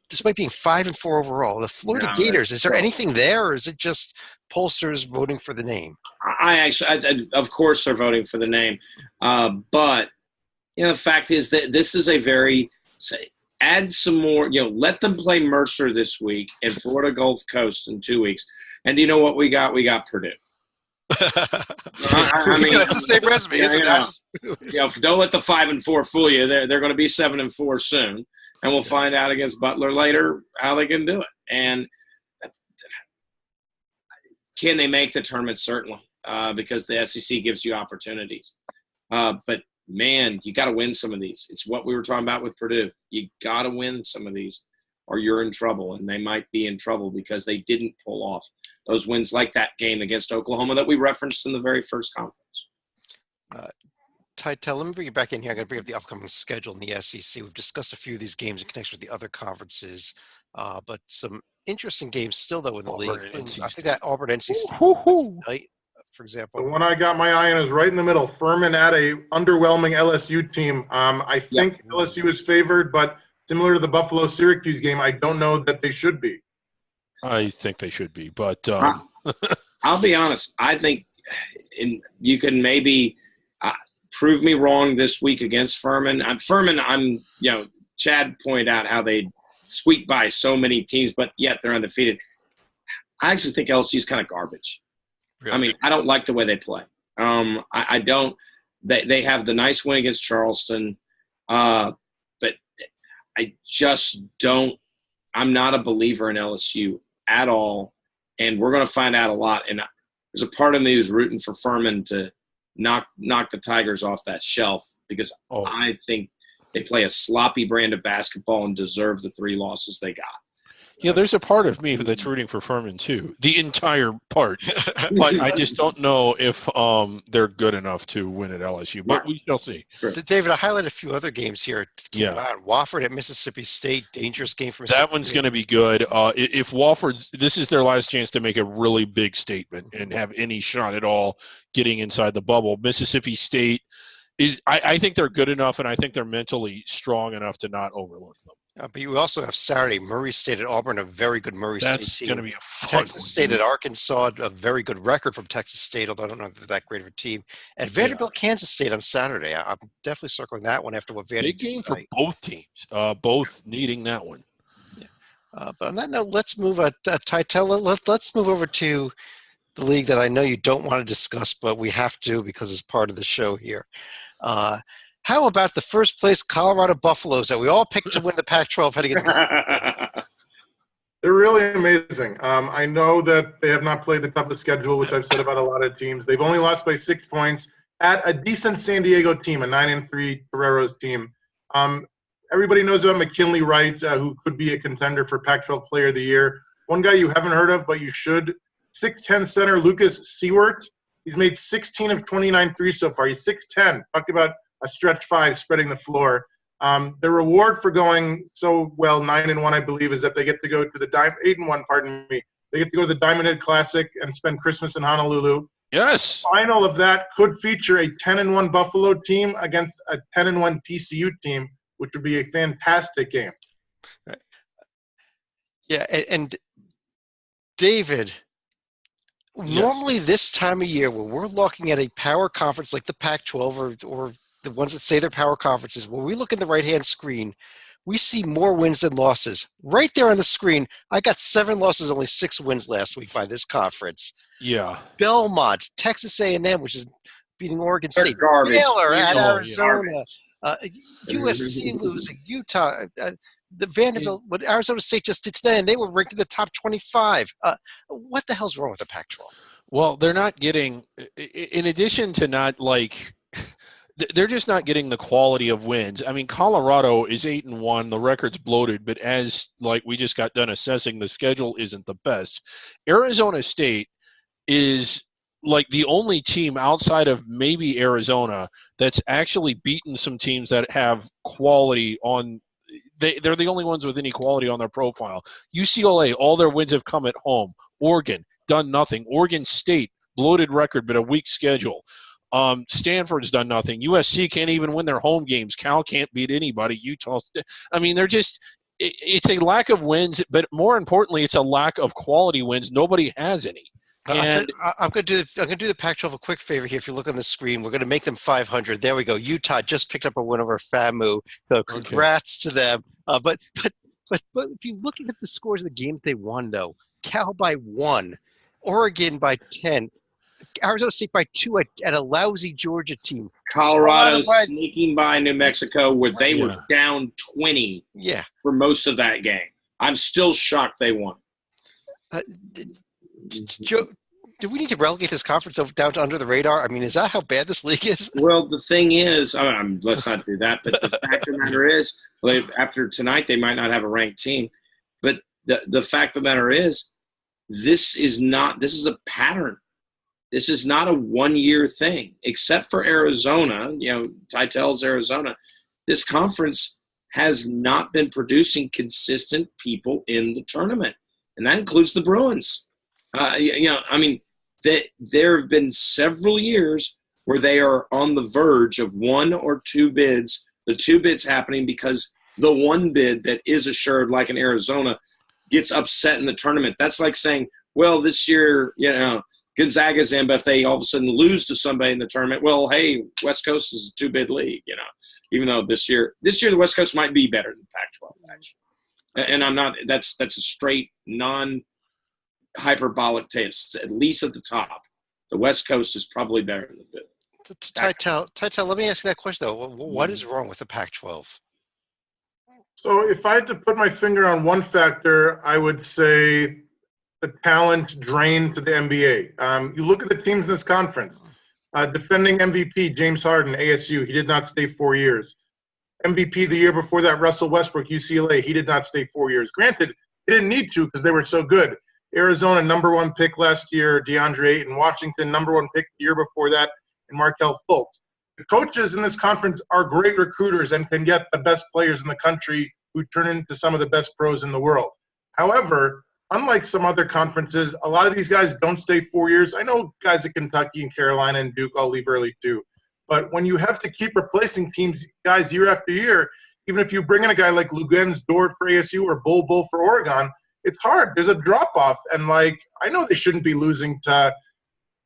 despite being 5-4 overall. The Florida Gators, is there anything there, or is it just pollsters voting for the name? I of course they're voting for the name. But, the fact is that this is a very – add some more, let them play Mercer this week and Florida Gulf Coast in 2 weeks. And you know what we got? We got Purdue. I mean, it's the same resume, isn't it? Don't let the 5-4 fool you. They're going to be 7-4 soon, and we'll find out against Butler later how they can do it. And can they make the tournament? Certainly, because the SEC gives you opportunities. But man, you got to win some of these. It's what we were talking about with Purdue. You got to win some of these or you're in trouble, and they might be in trouble because they didn't pull off those wins like that game against Oklahoma that we referenced in the very first conference. Titel, let me bring you back in here. I'm going to bring up the upcoming schedule in the SEC. We've discussed a few of these games in connection with the other conferences, but some interesting games still, though, in the league. I think that Auburn-NC State tonight, for example. The one I got my eye on is right in the middle. Furman at a underwhelming LSU team. I think LSU is favored, but similar to the Buffalo-Syracuse game, I don't know that they should be. I think they should be, but I'll be honest. I think you can maybe prove me wrong this week against Furman. Chad pointed out how they squeak by so many teams, but yet they're undefeated. I actually think LSU is kind of garbage. Really? I mean, I don't like the way they play. I don't. They have the nice win against Charleston, but I just don't. I'm not a believer in LSU at all, and we're going to find out a lot. And there's a part of me who's rooting for Furman to knock the Tigers off that shelf because I think they play a sloppy brand of basketball and deserve the 3 losses they got. Yeah, there's a part of me that's rooting for Furman too. The entire part. But I just don't know if they're good enough to win at LSU. But we shall see. Sure. David, I highlighted a few other games here to keep an eye on. Wofford at Mississippi State, dangerous game for Mississippi That one's going to be good. If Wofford, this is their last chance to make a really big statement and have any shot at all getting inside the bubble. Mississippi State, I think they're good enough, and I think they're mentally strong enough to not overlook them. But you also have Saturday, Murray State at Auburn, a very good Murray State That's team. going to be a fun Texas one. State at Arkansas, a very good record from Texas State, although I don't know if they're that great of a team. And Vanderbilt, Kansas State on Saturday. I'm definitely circling that one after what Vandy Big did game for tonight. both teams, both needing that one. But on that note, let's move let's move over to the league that I know you don't want to discuss, but we have to because it's part of the show here. How about the first place Colorado Buffaloes that we all picked to win the Pac-12 heading into the They're really amazing. I know that they have not played the toughest schedule, which I've said about a lot of teams. They've only lost by 6 points at a decent San Diego team, a 9-3 Toreros team. Everybody knows about McKinley Wright, who could be a contender for Pac-12 Player of the Year. One guy you haven't heard of, but you should, 6'10 center Lucas Seward. He's made 16 of 29 threes so far. He's 6'10. Talk about a stretch 5 spreading the floor. The reward for going so well, 9-1, I believe, is that they get to go to the 8-1. Pardon me. They get to go to the Diamond Head Classic and spend Christmas in Honolulu. Yes. Final of that could feature a 10-1 Buffalo team against a 10-1 TCU team, which would be a fantastic game. Yeah, and David, normally this time of year when we're looking at a power conference like the Pac-12 or the ones that say they're power conferences, when we look in the right-hand screen, we see more wins than losses. Right there on the screen, I got 7 losses, only 6 wins last week by this conference. Yeah. Belmont, Texas A&M, which is beating Oregon State. Garbage. Baylor at Oh, Arizona. USC losing. Utah. The Vanderbilt, what Arizona State just did today, and they were ranked in the top 25. What the hell's wrong with the Pac-12? Well, they're not getting, in addition to not like, they're just not getting the quality of wins. I mean, Colorado is 8-1. The record's bloated, but as like we just got done assessing, the schedule isn't the best. Arizona State is like the only team outside of maybe Arizona that's actually beaten some teams that have quality on. They're the only ones with any quality on their profile. UCLA, all their wins have come at home. Oregon, done nothing. Oregon State, bloated record, but a weak schedule. Stanford's done nothing. USC can't even win their home games. Cal can't beat anybody. Utah. I mean, they're just – it's a lack of wins, but more importantly, it's a lack of quality wins. Nobody has any. And I'm going to do the Pac-12 a quick favor here. If you look on the screen, we're going to make them 500. There we go. Utah just picked up a win over FAMU. So congrats to them. But if you look at the scores of the games they won, though, Cal by 1, Oregon by 10, Arizona State by 2 at a lousy Georgia team. Colorado sneaking by New Mexico where they were down 20 for most of that game. I'm still shocked they won. Joe, do we need to relegate this conference down to under the radar? I mean, is that how bad this league is? Well, the thing is, let's not do that. But the fact of the matter is, after tonight, they might not have a ranked team. But the fact of the matter is, this is a pattern. This is not a one-year thing, except for Arizona. Titel's Arizona. This conference has not been producing consistent people in the tournament, and that includes the Bruins. There have been several years where they are on the verge of 1 or 2 bids, the 2 bids happening because the 1 bid that is assured, like in Arizona, gets upset in the tournament. That's like saying, well, this year, Gonzaga's in, but if they all of a sudden lose to somebody in the tournament, well, hey, West Coast is a 2-bid league, even though this year the West Coast might be better than Pac-12, actually. And I'm not – that's a straight hyperbolic taste, at least at the top. The West Coast is probably better than the Titel, let me ask you that question, though. What is wrong with the Pac-12? So if I had to put my finger on one factor, I would say the talent drain to the NBA. You look at the teams in this conference. Defending MVP, James Harden, ASU, he did not stay 4 years. MVP the year before that, Russell Westbrook, UCLA, he did not stay 4 years. Granted, he didn't need to because they were so good. Arizona, #1 pick last year, DeAndre Ayton. Washington, #1 pick the year before that, and Markelle Fultz. The coaches in this conference are great recruiters and can get the best players in the country who turn into some of the best pros in the world. However, unlike some other conferences, a lot of these guys don't stay 4 years. I know guys at Kentucky and Carolina and Duke all leave early too. But when you have to keep replacing guys year after year, even if you bring in a guy like Lugens Dort for ASU or Bull for Oregon, it's hard. There's a drop-off. And, like, I know they shouldn't be losing to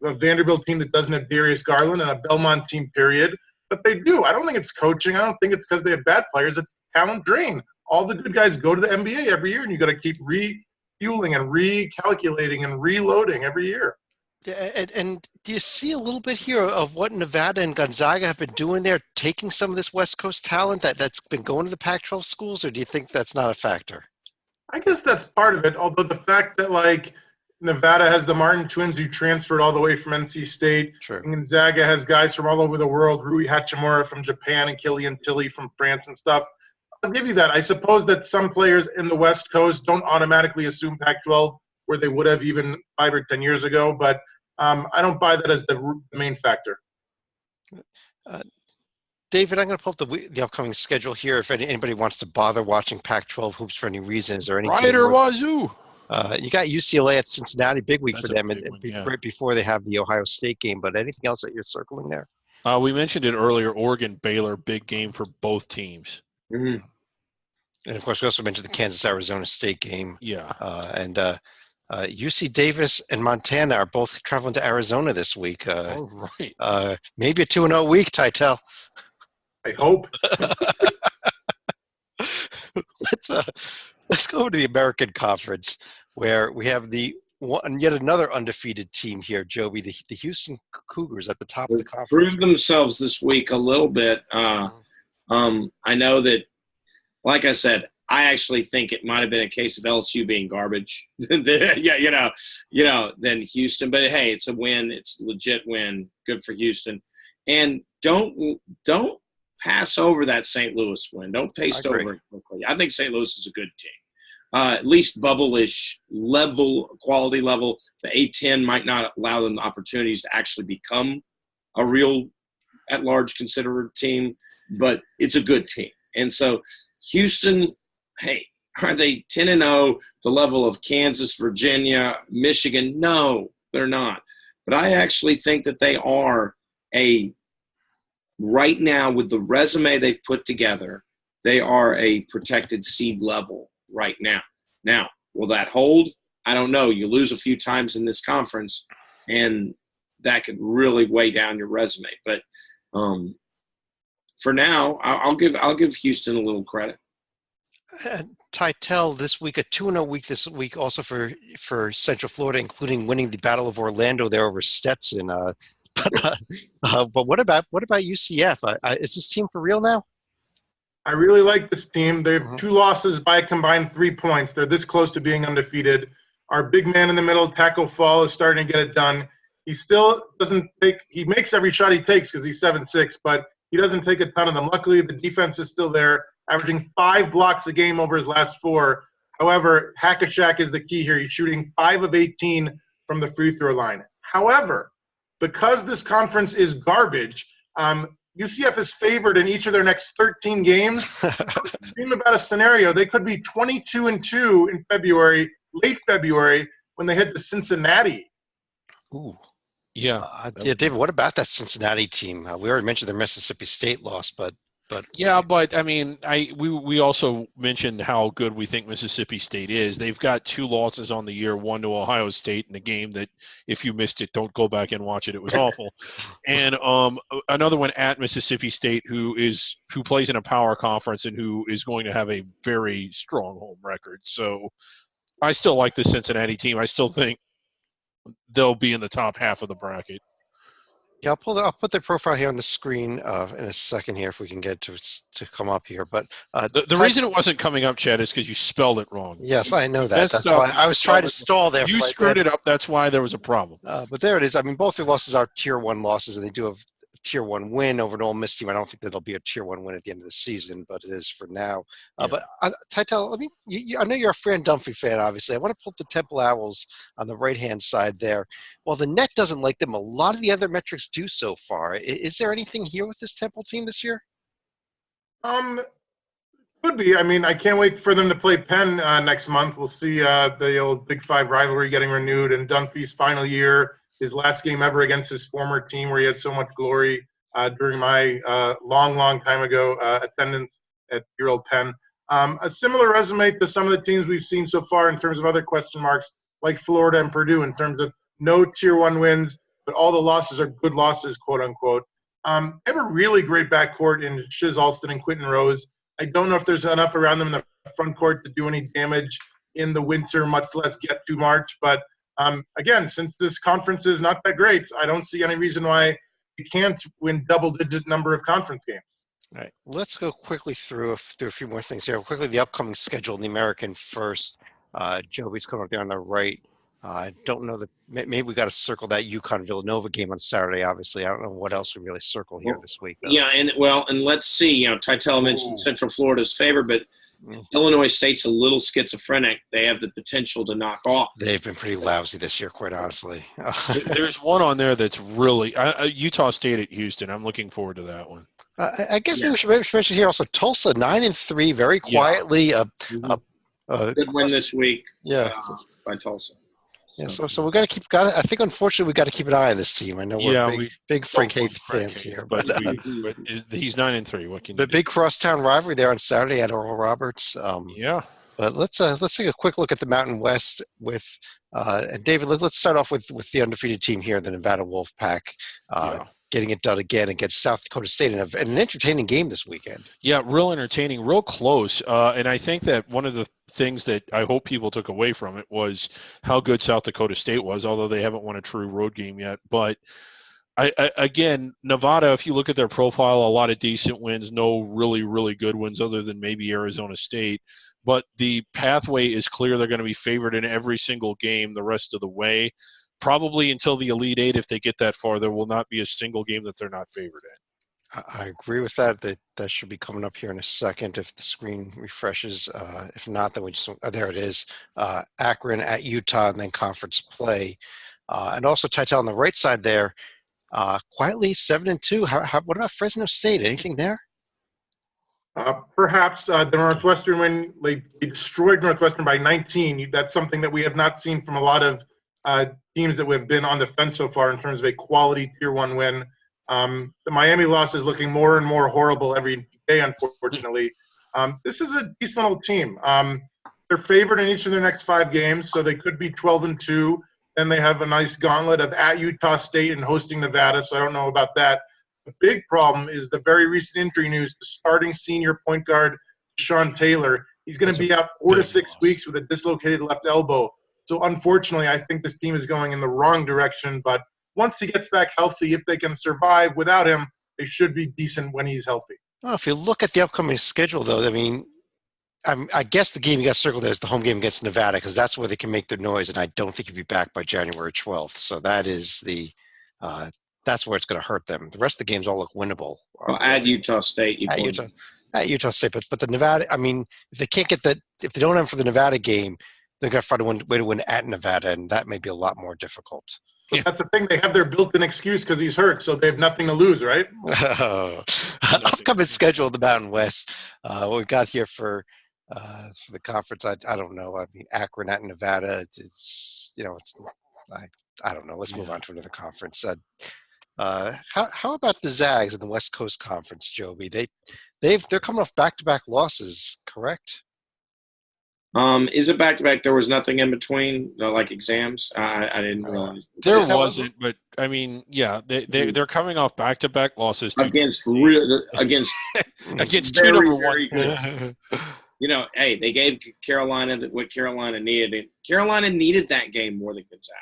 a Vanderbilt team that doesn't have Darius Garland and a Belmont team, period. But they do. I don't think it's coaching. I don't think it's because they have bad players. It's talent drain. All the good guys go to the NBA every year, and you got to keep refueling and recalculating and reloading every year. And do you see a little bit here of what Nevada and Gonzaga have been doing there, taking some of this West Coast talent that's been going to the Pac-12 schools, or do you think that's not a factor? I guess that's part of it, although the fact that, like, Nevada has the Martin twins who transferred all the way from NC State. True. And Gonzaga has guys from all over the world, Rui Hachimura from Japan and Killian Tilly from France and stuff. I'll give you that. I suppose that some players in the West Coast don't automatically assume Pac-12 where they would have even 5 or 10 years ago, but I don't buy that as the main factor. David, I'm going to pull up the upcoming schedule here. If anybody wants to bother watching Pac-12 hoops for any reason, is there any? Right or Wazoo? You got UCLA at Cincinnati, big week for them, yeah. right before they have the Ohio State game. But anything else that you're circling there? We mentioned it earlier. Oregon, Baylor, big game for both teams. Mm-hmm. And of course, we also mentioned the Kansas-Arizona State game. Yeah. And UC Davis and Montana are both traveling to Arizona this week. All right. Maybe a 2-0 week, Titel. I hope. Let's go to the American Conference, where we have yet another undefeated team here, Joby, the Houston Cougars at the top of the conference. Proved themselves this week a little bit. I know that, like I said, I actually think it might have been a case of LSU being garbage. Yeah, than Houston. But hey, it's a win. It's a legit win. Good for Houston. And don't pass over that St. Louis win. Don't paste over it quickly. I think St. Louis is a good team. At least bubble-ish quality level. The A-10 might not allow them the opportunities to actually become a real at-large considered team, but it's a good team. And so Houston, hey, are they 10-0, the level of Kansas, Virginia, Michigan? No, they're not. But I actually think that they are right now, with the resume they've put together, they are a protected seed level right now. Now, will that hold? I don't know. You lose a few times in this conference, and that could really weigh down your resume. But for now, I'll give Houston a little credit. Titel, this week, a 2-0 week this week, also for Central Florida, including winning the Battle of Orlando there over Stetson. But what about UCF? Is this team for real now? I really like this team. They have 2 losses by a combined 3 points. They're this close to being undefeated. Our big man in the middle, Taco Fall, is starting to get it done. He still doesn't he makes every shot he takes because he's 7'6", but he doesn't take a ton of them. Luckily, the defense is still there, averaging 5 blocks a game over his last 4. However, Hack-a-Shack is the key here. He's shooting 5 of 18 from the free throw line. However, because this conference is garbage, UCF is favored in each of their next 13 games. Dream about a scenario. They could be 22-2 in February, late February, when they head to Cincinnati. Ooh. Yeah. David, what about that Cincinnati team? We already mentioned their Mississippi State loss, but yeah, but I mean, we also mentioned how good we think Mississippi State is. They've got 2 losses on the year, one to Ohio State in a game that, if you missed it, don't go back and watch it. It was awful. And another one at Mississippi State who plays in a power conference and who is going to have a very strong home record. So I still like the Cincinnati team. I still think they'll be in the top half of the bracket. Yeah, I'll put their profile here on the screen in a second here if we can get to come up here. But the reason it wasn't coming up, Chad, is because you spelled it wrong. Yes, I know that. That's why I was trying to stall there. You screwed it up. That's why there was a problem. But there it is. I mean, both their losses are Tier 1 losses, and they do have a Tier 1 win over an Ole Miss team. I don't think that'll be a Tier 1 win at the end of the season, but it is for now. Yeah. But Titel, I know you're a Fran Dunphy fan, obviously. I want to pull up the Temple Owls on the right-hand side there. While the net doesn't like them, a lot of the other metrics do so far. Is there anything here with this Temple team this year? Could be. I mean, I can't wait for them to play Penn next month. We'll see the old Big Five rivalry getting renewed, and Dunphy's final year, his last game ever against his former team where he had so much glory during my long time ago attendance at your old Penn. A similar resume to some of the teams we've seen so far in terms of other question marks, like Florida and Purdue, in terms of no Tier 1 wins, but all the losses are good losses, quote unquote. They have a really great backcourt in Shiz Alston and Quentin Rose. I don't know if there's enough around them in the front court to do any damage in the winter, much less get to March. But again, since this conference is not that great, I don't see any reason why you can't win double-digit number of conference games. All right, let's go quickly through a few more things here. Quickly, the upcoming schedule in the American first. Joby's coming up there on the right. I don't know that maybe we got to circle that UConn-Villanova game on Saturday. Obviously, I don't know what else we really circle here this week. Though. Yeah, and let's see. Titel mentioned Central Florida's favor, but Illinois State's a little schizophrenic. They have the potential to knock off. They've been pretty lousy this year, quite honestly. There's one on there that's really Utah State at Houston. I'm looking forward to that one. I guess we should mention here also Tulsa 9-3, very quietly. Good win this week. Yeah, by Tulsa. Yeah, so we got to I think, unfortunately, we got to keep an eye on this team. I know we're big Frank Haith fans here, but he's 9-3. What can the you big crosstown rivalry there on Saturday at Oral Roberts. But let's take a quick look at the Mountain West with and David. Let's start off with the undefeated team here, the Nevada Wolfpack. Getting it done again against South Dakota State in an entertaining game this weekend. Yeah, real entertaining, real close. And I think that one of the things that I hope people took away from it was how good South Dakota State was, although they haven't won a true road game yet. But, again, Nevada, if you look at their profile, a lot of decent wins, no really, really good wins other than maybe Arizona State. But the pathway is clear. They're going to be favored in every single game the rest of the way. Probably until the Elite Eight, if they get that far, there will not be a single game that they're not favored in. I agree with that. That should be coming up here in a second if the screen refreshes. If not, then we just there it is. Akron at Utah and then conference play, and also Titel on the right side there. Quietly 7-2. What about Fresno State? Anything there? Perhaps the Northwestern when they destroyed Northwestern by 19. That's something that we have not seen from a lot of teams that have been on the fence so far in terms of a quality Tier 1 win. The Miami loss is looking more and more horrible every day, unfortunately. This is a decent little team. They're favored in each of their next 5 games, so they could be 12-2. Then they have a nice gauntlet of at Utah State and hosting Nevada, so I don't know about that. The big problem is the very recent injury news, the starting senior point guard, Sean Taylor. He's going to be out 4 to 6 weeks with a dislocated left elbow. So unfortunately, I think this team is going in the wrong direction. But once he gets back healthy, if they can survive without him, they should be decent when he's healthy. Well, if you look at the upcoming schedule, though, I mean, I guess the game you got circled there is the home game against Nevada because that's where they can make their noise, and I don't think he'll be back by January 12th. So that is that's where it's going to hurt them. The rest of the games all look winnable. Well, at Utah State, at Utah State, but the Nevada. I mean, if they can't get if they don't have for the Nevada game, they've got to find a way to win at Nevada, and that may be a lot more difficult. But that's the thing. They have their built-in excuse because he's hurt, so they have nothing to lose, right? Upcoming schedule of the Mountain West. What we got here for the conference, I don't know. I mean, Akron at Nevada. I don't know. Let's move on to another conference. How about the Zags in the West Coast Conference, Joby? They're coming off back-to-back losses, correct? Is it back-to-back? There was nothing in between, like exams? I didn't realize. There wasn't, but, I mean, yeah, they're coming off back-to-back losses. Against two very, number one. Hey, they gave Carolina what Carolina needed. And Carolina needed that game more than Gonzaga.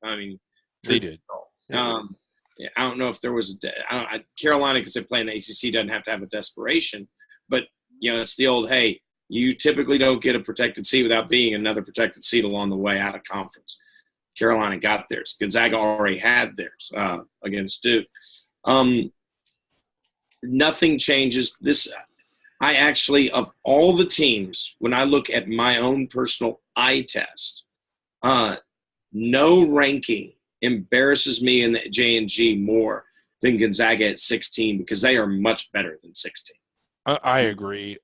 I mean, they did. I don't know if there was Carolina, because they play in the ACC, doesn't have to have a desperation. But, it's the old, hey, you typically don't get a protected seat without being another protected seat along the way out of conference. Carolina got theirs. Gonzaga already had theirs against Duke. Nothing changes. I actually, of all the teams, when I look at my own personal eye test, no ranking embarrasses me in the J&G more than Gonzaga at 16 because they are much better than 16. I agree.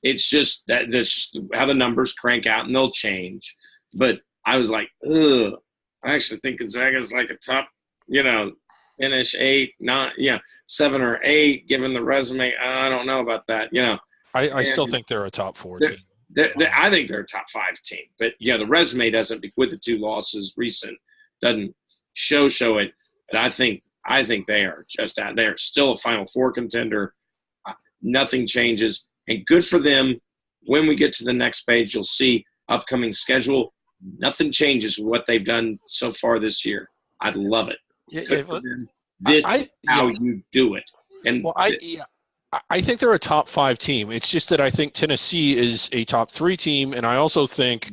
It's just that's just how the numbers crank out and they'll change. But I was like, ugh. I actually think Gonzaga is like a top, finish 8, 7 or 8, given the resume. I don't know about that. I still And think they're a top 4 they're, team. I think they're a top 5 team. But, the resume doesn't, with the 2 losses recent, doesn't show it. But I think they are just out. They're still a Final Four contender. Nothing changes. And good for them. When we get to the next page, you'll see upcoming schedule. Nothing changes with what they've done so far this year. I love it. Good for them. This is how you do it. And I think they're a top 5 team. It's just that I think Tennessee is a top 3 team, and I also think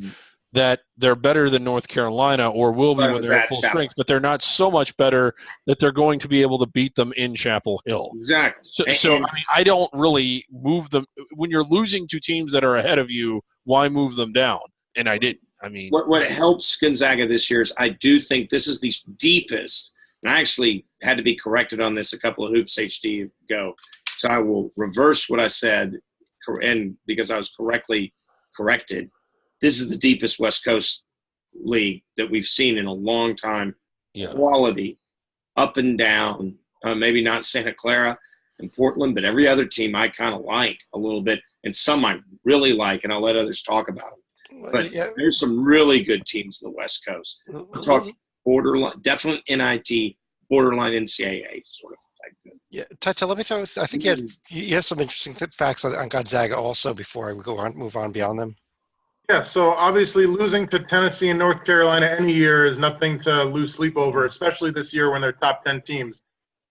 that they're better than North Carolina, or will be when they're at full strength, but they're not so much better that they're going to be able to beat them in Chapel Hill. Exactly. So I don't really move them. When you're losing to teams that are ahead of you, why move them down? And I didn't. I mean, what helps Gonzaga this year is I do think this is the deepest, and I actually had to be corrected on this a couple of Hoops HD ago. So I will reverse what I said, and because I was correctly corrected, this is the deepest West Coast league that we've seen in a long time. Yeah. Quality, up and down. Maybe not Santa Clara and Portland, but every other team I kind of like a little bit, and some I really like, and I'll let others talk about them. But there's some really good teams in the West Coast. We're talking borderline, definite NIT, borderline NCAA sort of type good. Yeah, Tata, let me throw. I think you have some interesting facts on Gonzaga also before we move on beyond them. Yeah, so obviously losing to Tennessee and North Carolina any year is nothing to lose sleep over, especially this year when they're top 10 teams.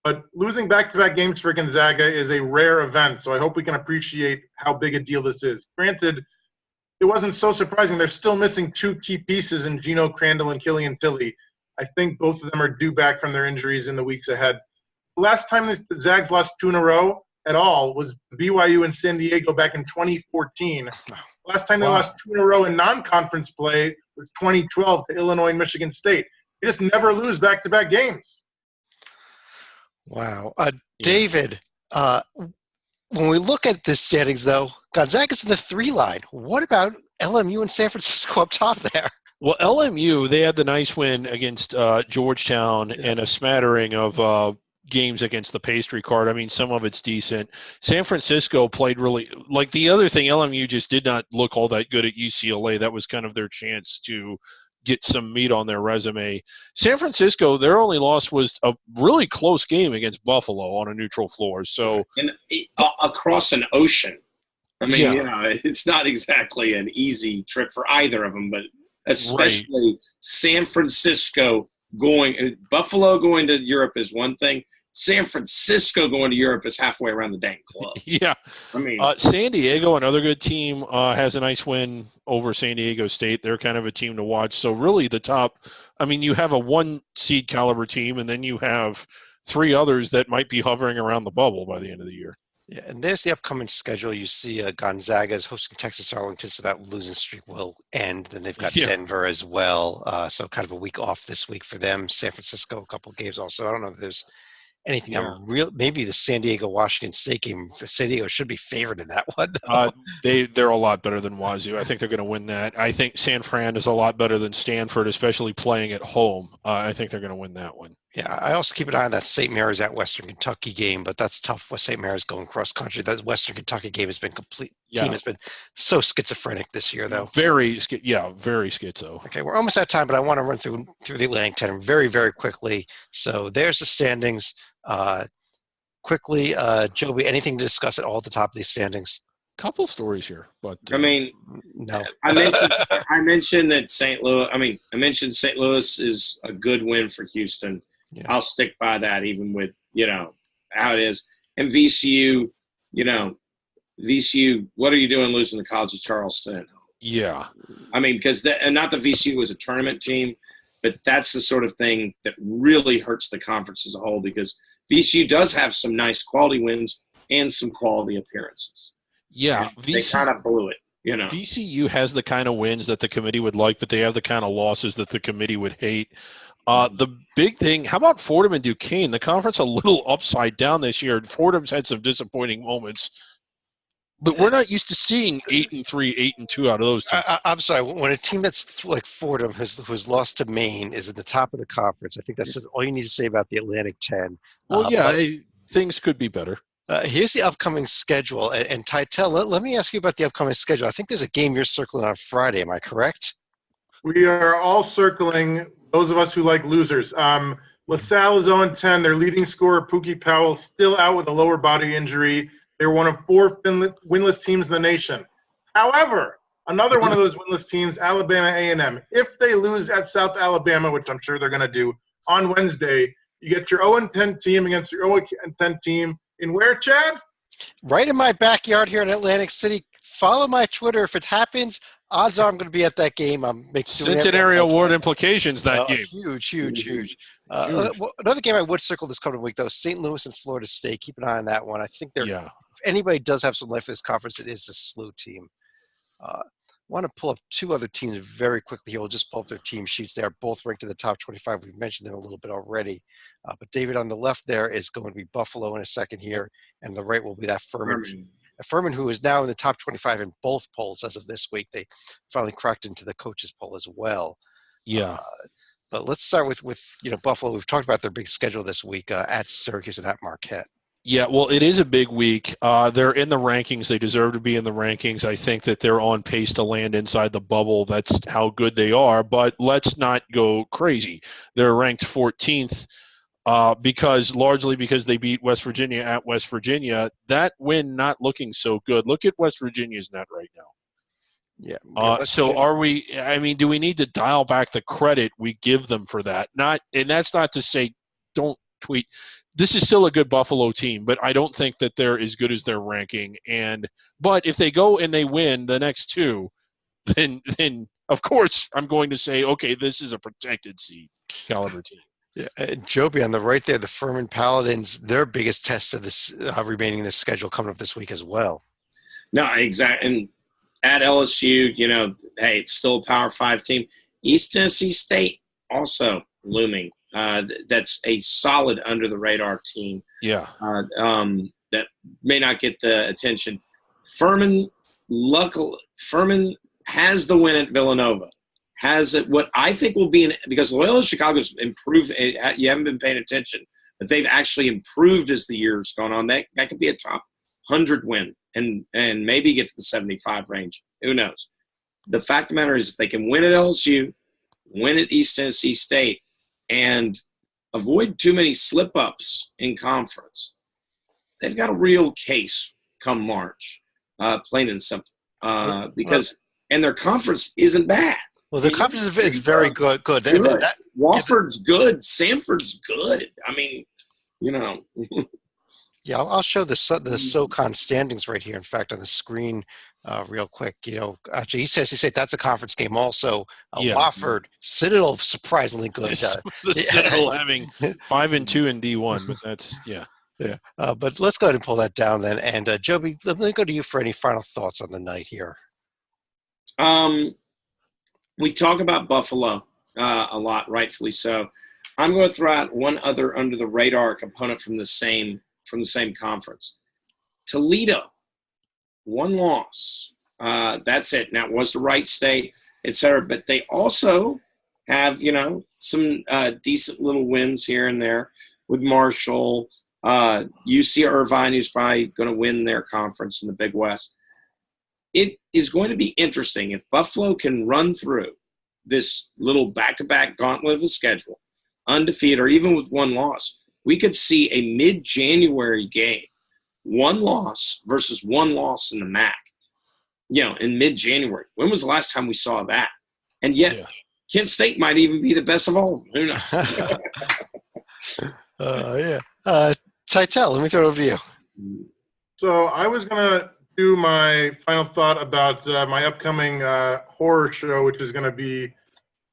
But losing back-to-back games for Gonzaga is a rare event, so I hope we can appreciate how big a deal this is. Granted, it wasn't so surprising. They're still missing 2 key pieces in Geno Crandall and Killian Tilly. I think both of them are due back from their injuries in the weeks ahead. The last time the Zags lost 2 in a row at all was BYU and San Diego back in 2014. Last time they lost 2 in a row in non-conference play was 2012 to Illinois and Michigan State. They just never lose back-to-back games. Wow. David, when we look at the standings, though, Gonzaga's in the 3 line. What about LMU and San Francisco up top there? Well, LMU, they had the nice win against Georgetown and a smattering of games against the pastry card. I mean, some of it's decent. San Francisco played really – like the other thing, LMU just did not look all that good at UCLA. That was kind of their chance to get some meat on their resume. San Francisco, their only loss was a really close game against Buffalo on a neutral floor. So and across an ocean. I mean, it's not exactly an easy trip for either of them, but especially San Francisco Buffalo going to Europe is one thing. San Francisco going to Europe is halfway around the dang club. Yeah. I mean, San Diego, another good team, has a nice win over San Diego State. They're kind of a team to watch. So really the top, I mean, you have a 1 seed caliber team, and then you have 3 others that might be hovering around the bubble by the end of the year. Yeah, and there's the upcoming schedule. You see Gonzaga is hosting Texas Arlington, so that losing streak will end. Then they've got Denver as well. So kind of a week off this week for them. San Francisco, a couple of games also. I don't know if there's anything maybe the San Diego-Washington State game. San Diego should be favored in that one. They're a lot better than Wazoo. I think they're going to win that. I think San Fran is a lot better than Stanford, especially playing at home. I think they're going to win that one. Yeah, I also keep an eye on that St. Mary's at Western Kentucky game, but that's tough with St. Mary's going cross country. That Western Kentucky game has been complete. Team has been so schizophrenic this year, though. Very schizo. Okay, we're almost out of time, but I want to run through the Atlantic 10 very, very quickly. So there's the standings. Quickly, Joby, anything to discuss at all at the top of these standings? Couple stories here, but I mean, no. I mentioned that St. Louis. I mentioned St. Louis is a good win for Houston. Yeah. I'll stick by that, even with how it is. And VCU, VCU. What are you doing losing the College of Charleston? Yeah, I mean, because not the VCU was a tournament team, but that's the sort of thing that really hurts the conference as a whole, because VCU does have some nice quality wins and some quality appearances. Yeah, they kind of blew it. VCU has the kind of wins that the committee would like, but they have the kind of losses that the committee would hate. The big thing, how about Fordham and Duquesne? The conference a little upside down this year. Fordham's had some disappointing moments, but we're not used to seeing 8-3, 8-2 out of those teams. I'm sorry. When a team that's like Fordham who's lost to Maine is at the top of the conference, I think that's all you need to say about the Atlantic 10. Well, things could be better. Here's the upcoming schedule. And Tytel, let me ask you about the upcoming schedule. I think there's a game you're circling on Friday. Am I correct? We are all circling, those of us who like losers. LaSalle is 0-10. Their leading scorer, Pookie Powell, still out with a lower body injury. They're one of 4 winless teams in the nation. However, another one of those winless teams, Alabama A&M. If they lose at South Alabama, which I'm sure they're going to do, on Wednesday, you get your 0-10 team against your 0-10 team in where, Chad? Right in my backyard here in Atlantic City. Follow my Twitter. If it happens, odds are I'm going to be at that game. I'm making Centenary Award implications that game. Huge. Another game I would circle this coming week, though, St. Louis and Florida State. Keep an eye on that one. I think if anybody does have some life in this conference, it is the SLU team. I want to pull up 2 other teams very quickly here. We'll just pull up their team sheets. They are both ranked in the top 25. We've mentioned them a little bit already. But David, on the left there is going to be Buffalo in a second here, and the right will be that Furman. Furman, who is now in the top 25 in both polls as of this week. They finally cracked into the coaches poll as well. Yeah. But let's start with Buffalo. We've talked about their big schedule this week at Syracuse and at Marquette. Yeah, well, it is a big week. They're in the rankings. They deserve to be in the rankings. I think that they're on pace to land inside the bubble. That's how good they are. But let's not go crazy. They're ranked 14th largely because they beat West Virginia at West Virginia. That win not looking so good. Look at West Virginia's net right now. Yeah. So are we – I mean, do we need to dial back the credit we give them for that? And that's not to say don't tweet – this is still a good Buffalo team, but I don't think that they're as good as their ranking. But if they go and they win the next 2, then of course I'm going to say, okay, this is a protected seed caliber team. Yeah, Joby on the right there, the Furman Paladins, their biggest test of this remaining in this schedule coming up this week as well. No, exactly. And at LSU, hey, it's still a Power 5 team. East Tennessee State also looming. That's a solid under-the-radar team. Yeah. That may not get the attention. Furman has the win at Villanova. Has it what I think will be because Loyola Chicago's improved. You haven't been paying attention, but they've actually improved as the year's gone on. That could be a top 100 win and maybe get to the 75 range. Who knows? The fact of the matter is, if they can win at LSU, win at East Tennessee State, and avoid too many slip-ups in conference, they've got a real case come March, plain and simple. And their conference isn't bad. Well, the conference is very good. Wofford's good. Sanford's good. I mean, Yeah, I'll show the SoCon standings right here. In fact, on the screen, real quick. Actually, East Tennessee State, that's a conference game. Also, Wofford, Citadel, surprisingly good. The Citadel having 5-2 in D1, but that's Yeah. But let's go ahead and pull that down then. And Joby, let me go to you for any final thoughts on the night here. We talk about Buffalo a lot, rightfully so. I'm going to throw out one other under the radar component from the same conference. Toledo, 1 loss. That's it. Now, it was the right state, et cetera, but they also have, some decent little wins here and there with Marshall, UC Irvine, who's probably going to win their conference in the Big West. It is going to be interesting if Buffalo can run through this little back-to-back gauntlet of a schedule, undefeated, or even with 1 loss. We could see a mid-January game, 1 loss versus 1 loss in the MAC, in mid-January. When was the last time we saw that? And yet, Kent State might even be the best of all of them. Who knows? Tytel, let me throw it over to you. So I was going to do my final thought about my upcoming horror show, which is going to be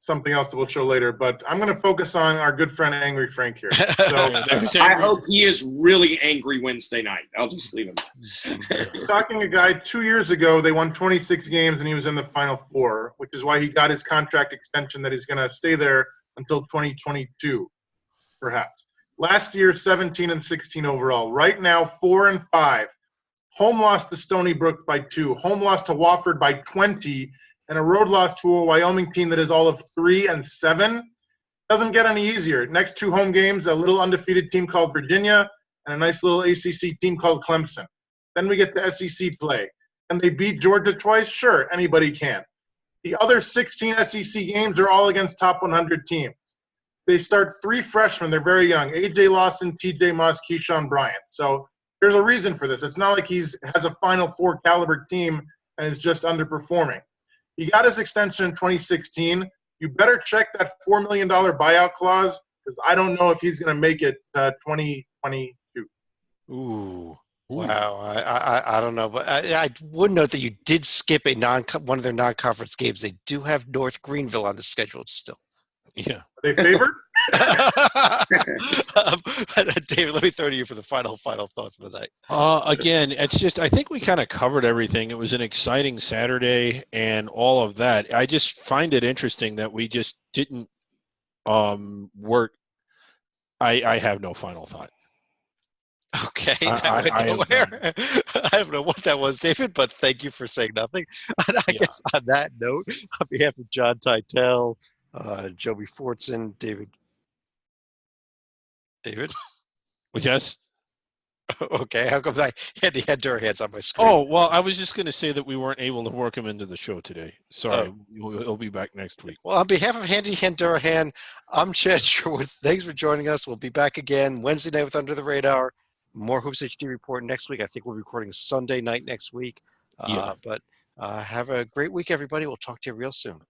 something else that we'll show later. But I'm going to focus on our good friend Angry Frank here. So I hope he is really angry Wednesday night. I'll just leave him. Talking a guy 2 years ago, they won 26 games and he was in the Final Four, which is why he got his contract extension that he's going to stay there until 2022, perhaps. Last year, 17-16 overall. Right now, 4-5. Home loss to Stony Brook by 2. Home loss to Wofford by 20. And a road loss to a Wyoming team that is all of 3-7. Doesn't get any easier. Next 2 home games, a little undefeated team called Virginia, and a nice little ACC team called Clemson. Then we get the SEC play. And they beat Georgia twice? Sure, anybody can. The other 16 SEC games are all against top 100 teams. They start 3 freshmen. They're very young. A.J. Lawson, T.J. Moss, Keyshawn Bryant. So there's a reason for this. It's not like has a Final Four caliber team and is just underperforming. He got his extension in 2016. You better check that $4 million buyout clause because I don't know if he's going to make it 2022. Ooh. Wow, I don't know, but I would note that you did skip one of their non-conference games. They do have North Greenville on the schedule still. Yeah. Are they favored? David, let me throw to you for the final thoughts of the night. Again, it's just I think we kind of covered everything. It was an exciting Saturday and all of that. I just find it interesting that we just didn't work. I have no final thought. Okay, I don't know what that was, David, but thank you for saying nothing. And I guess on that note, on behalf of John Teitel, Joby Fortson, David? Yes? Okay, how come I had our hands on my screen? Oh, well, I was just going to say that we weren't able to work him into the show today. Sorry, he'll be back next week. Well, on behalf of Handy Handurahan, I'm Chad Sherwood. Thanks for joining us. We'll be back again Wednesday night with Under the Radar. More Hoops HD report next week. I think we'll be recording Sunday night next week. But have a great week, everybody. We'll talk to you real soon.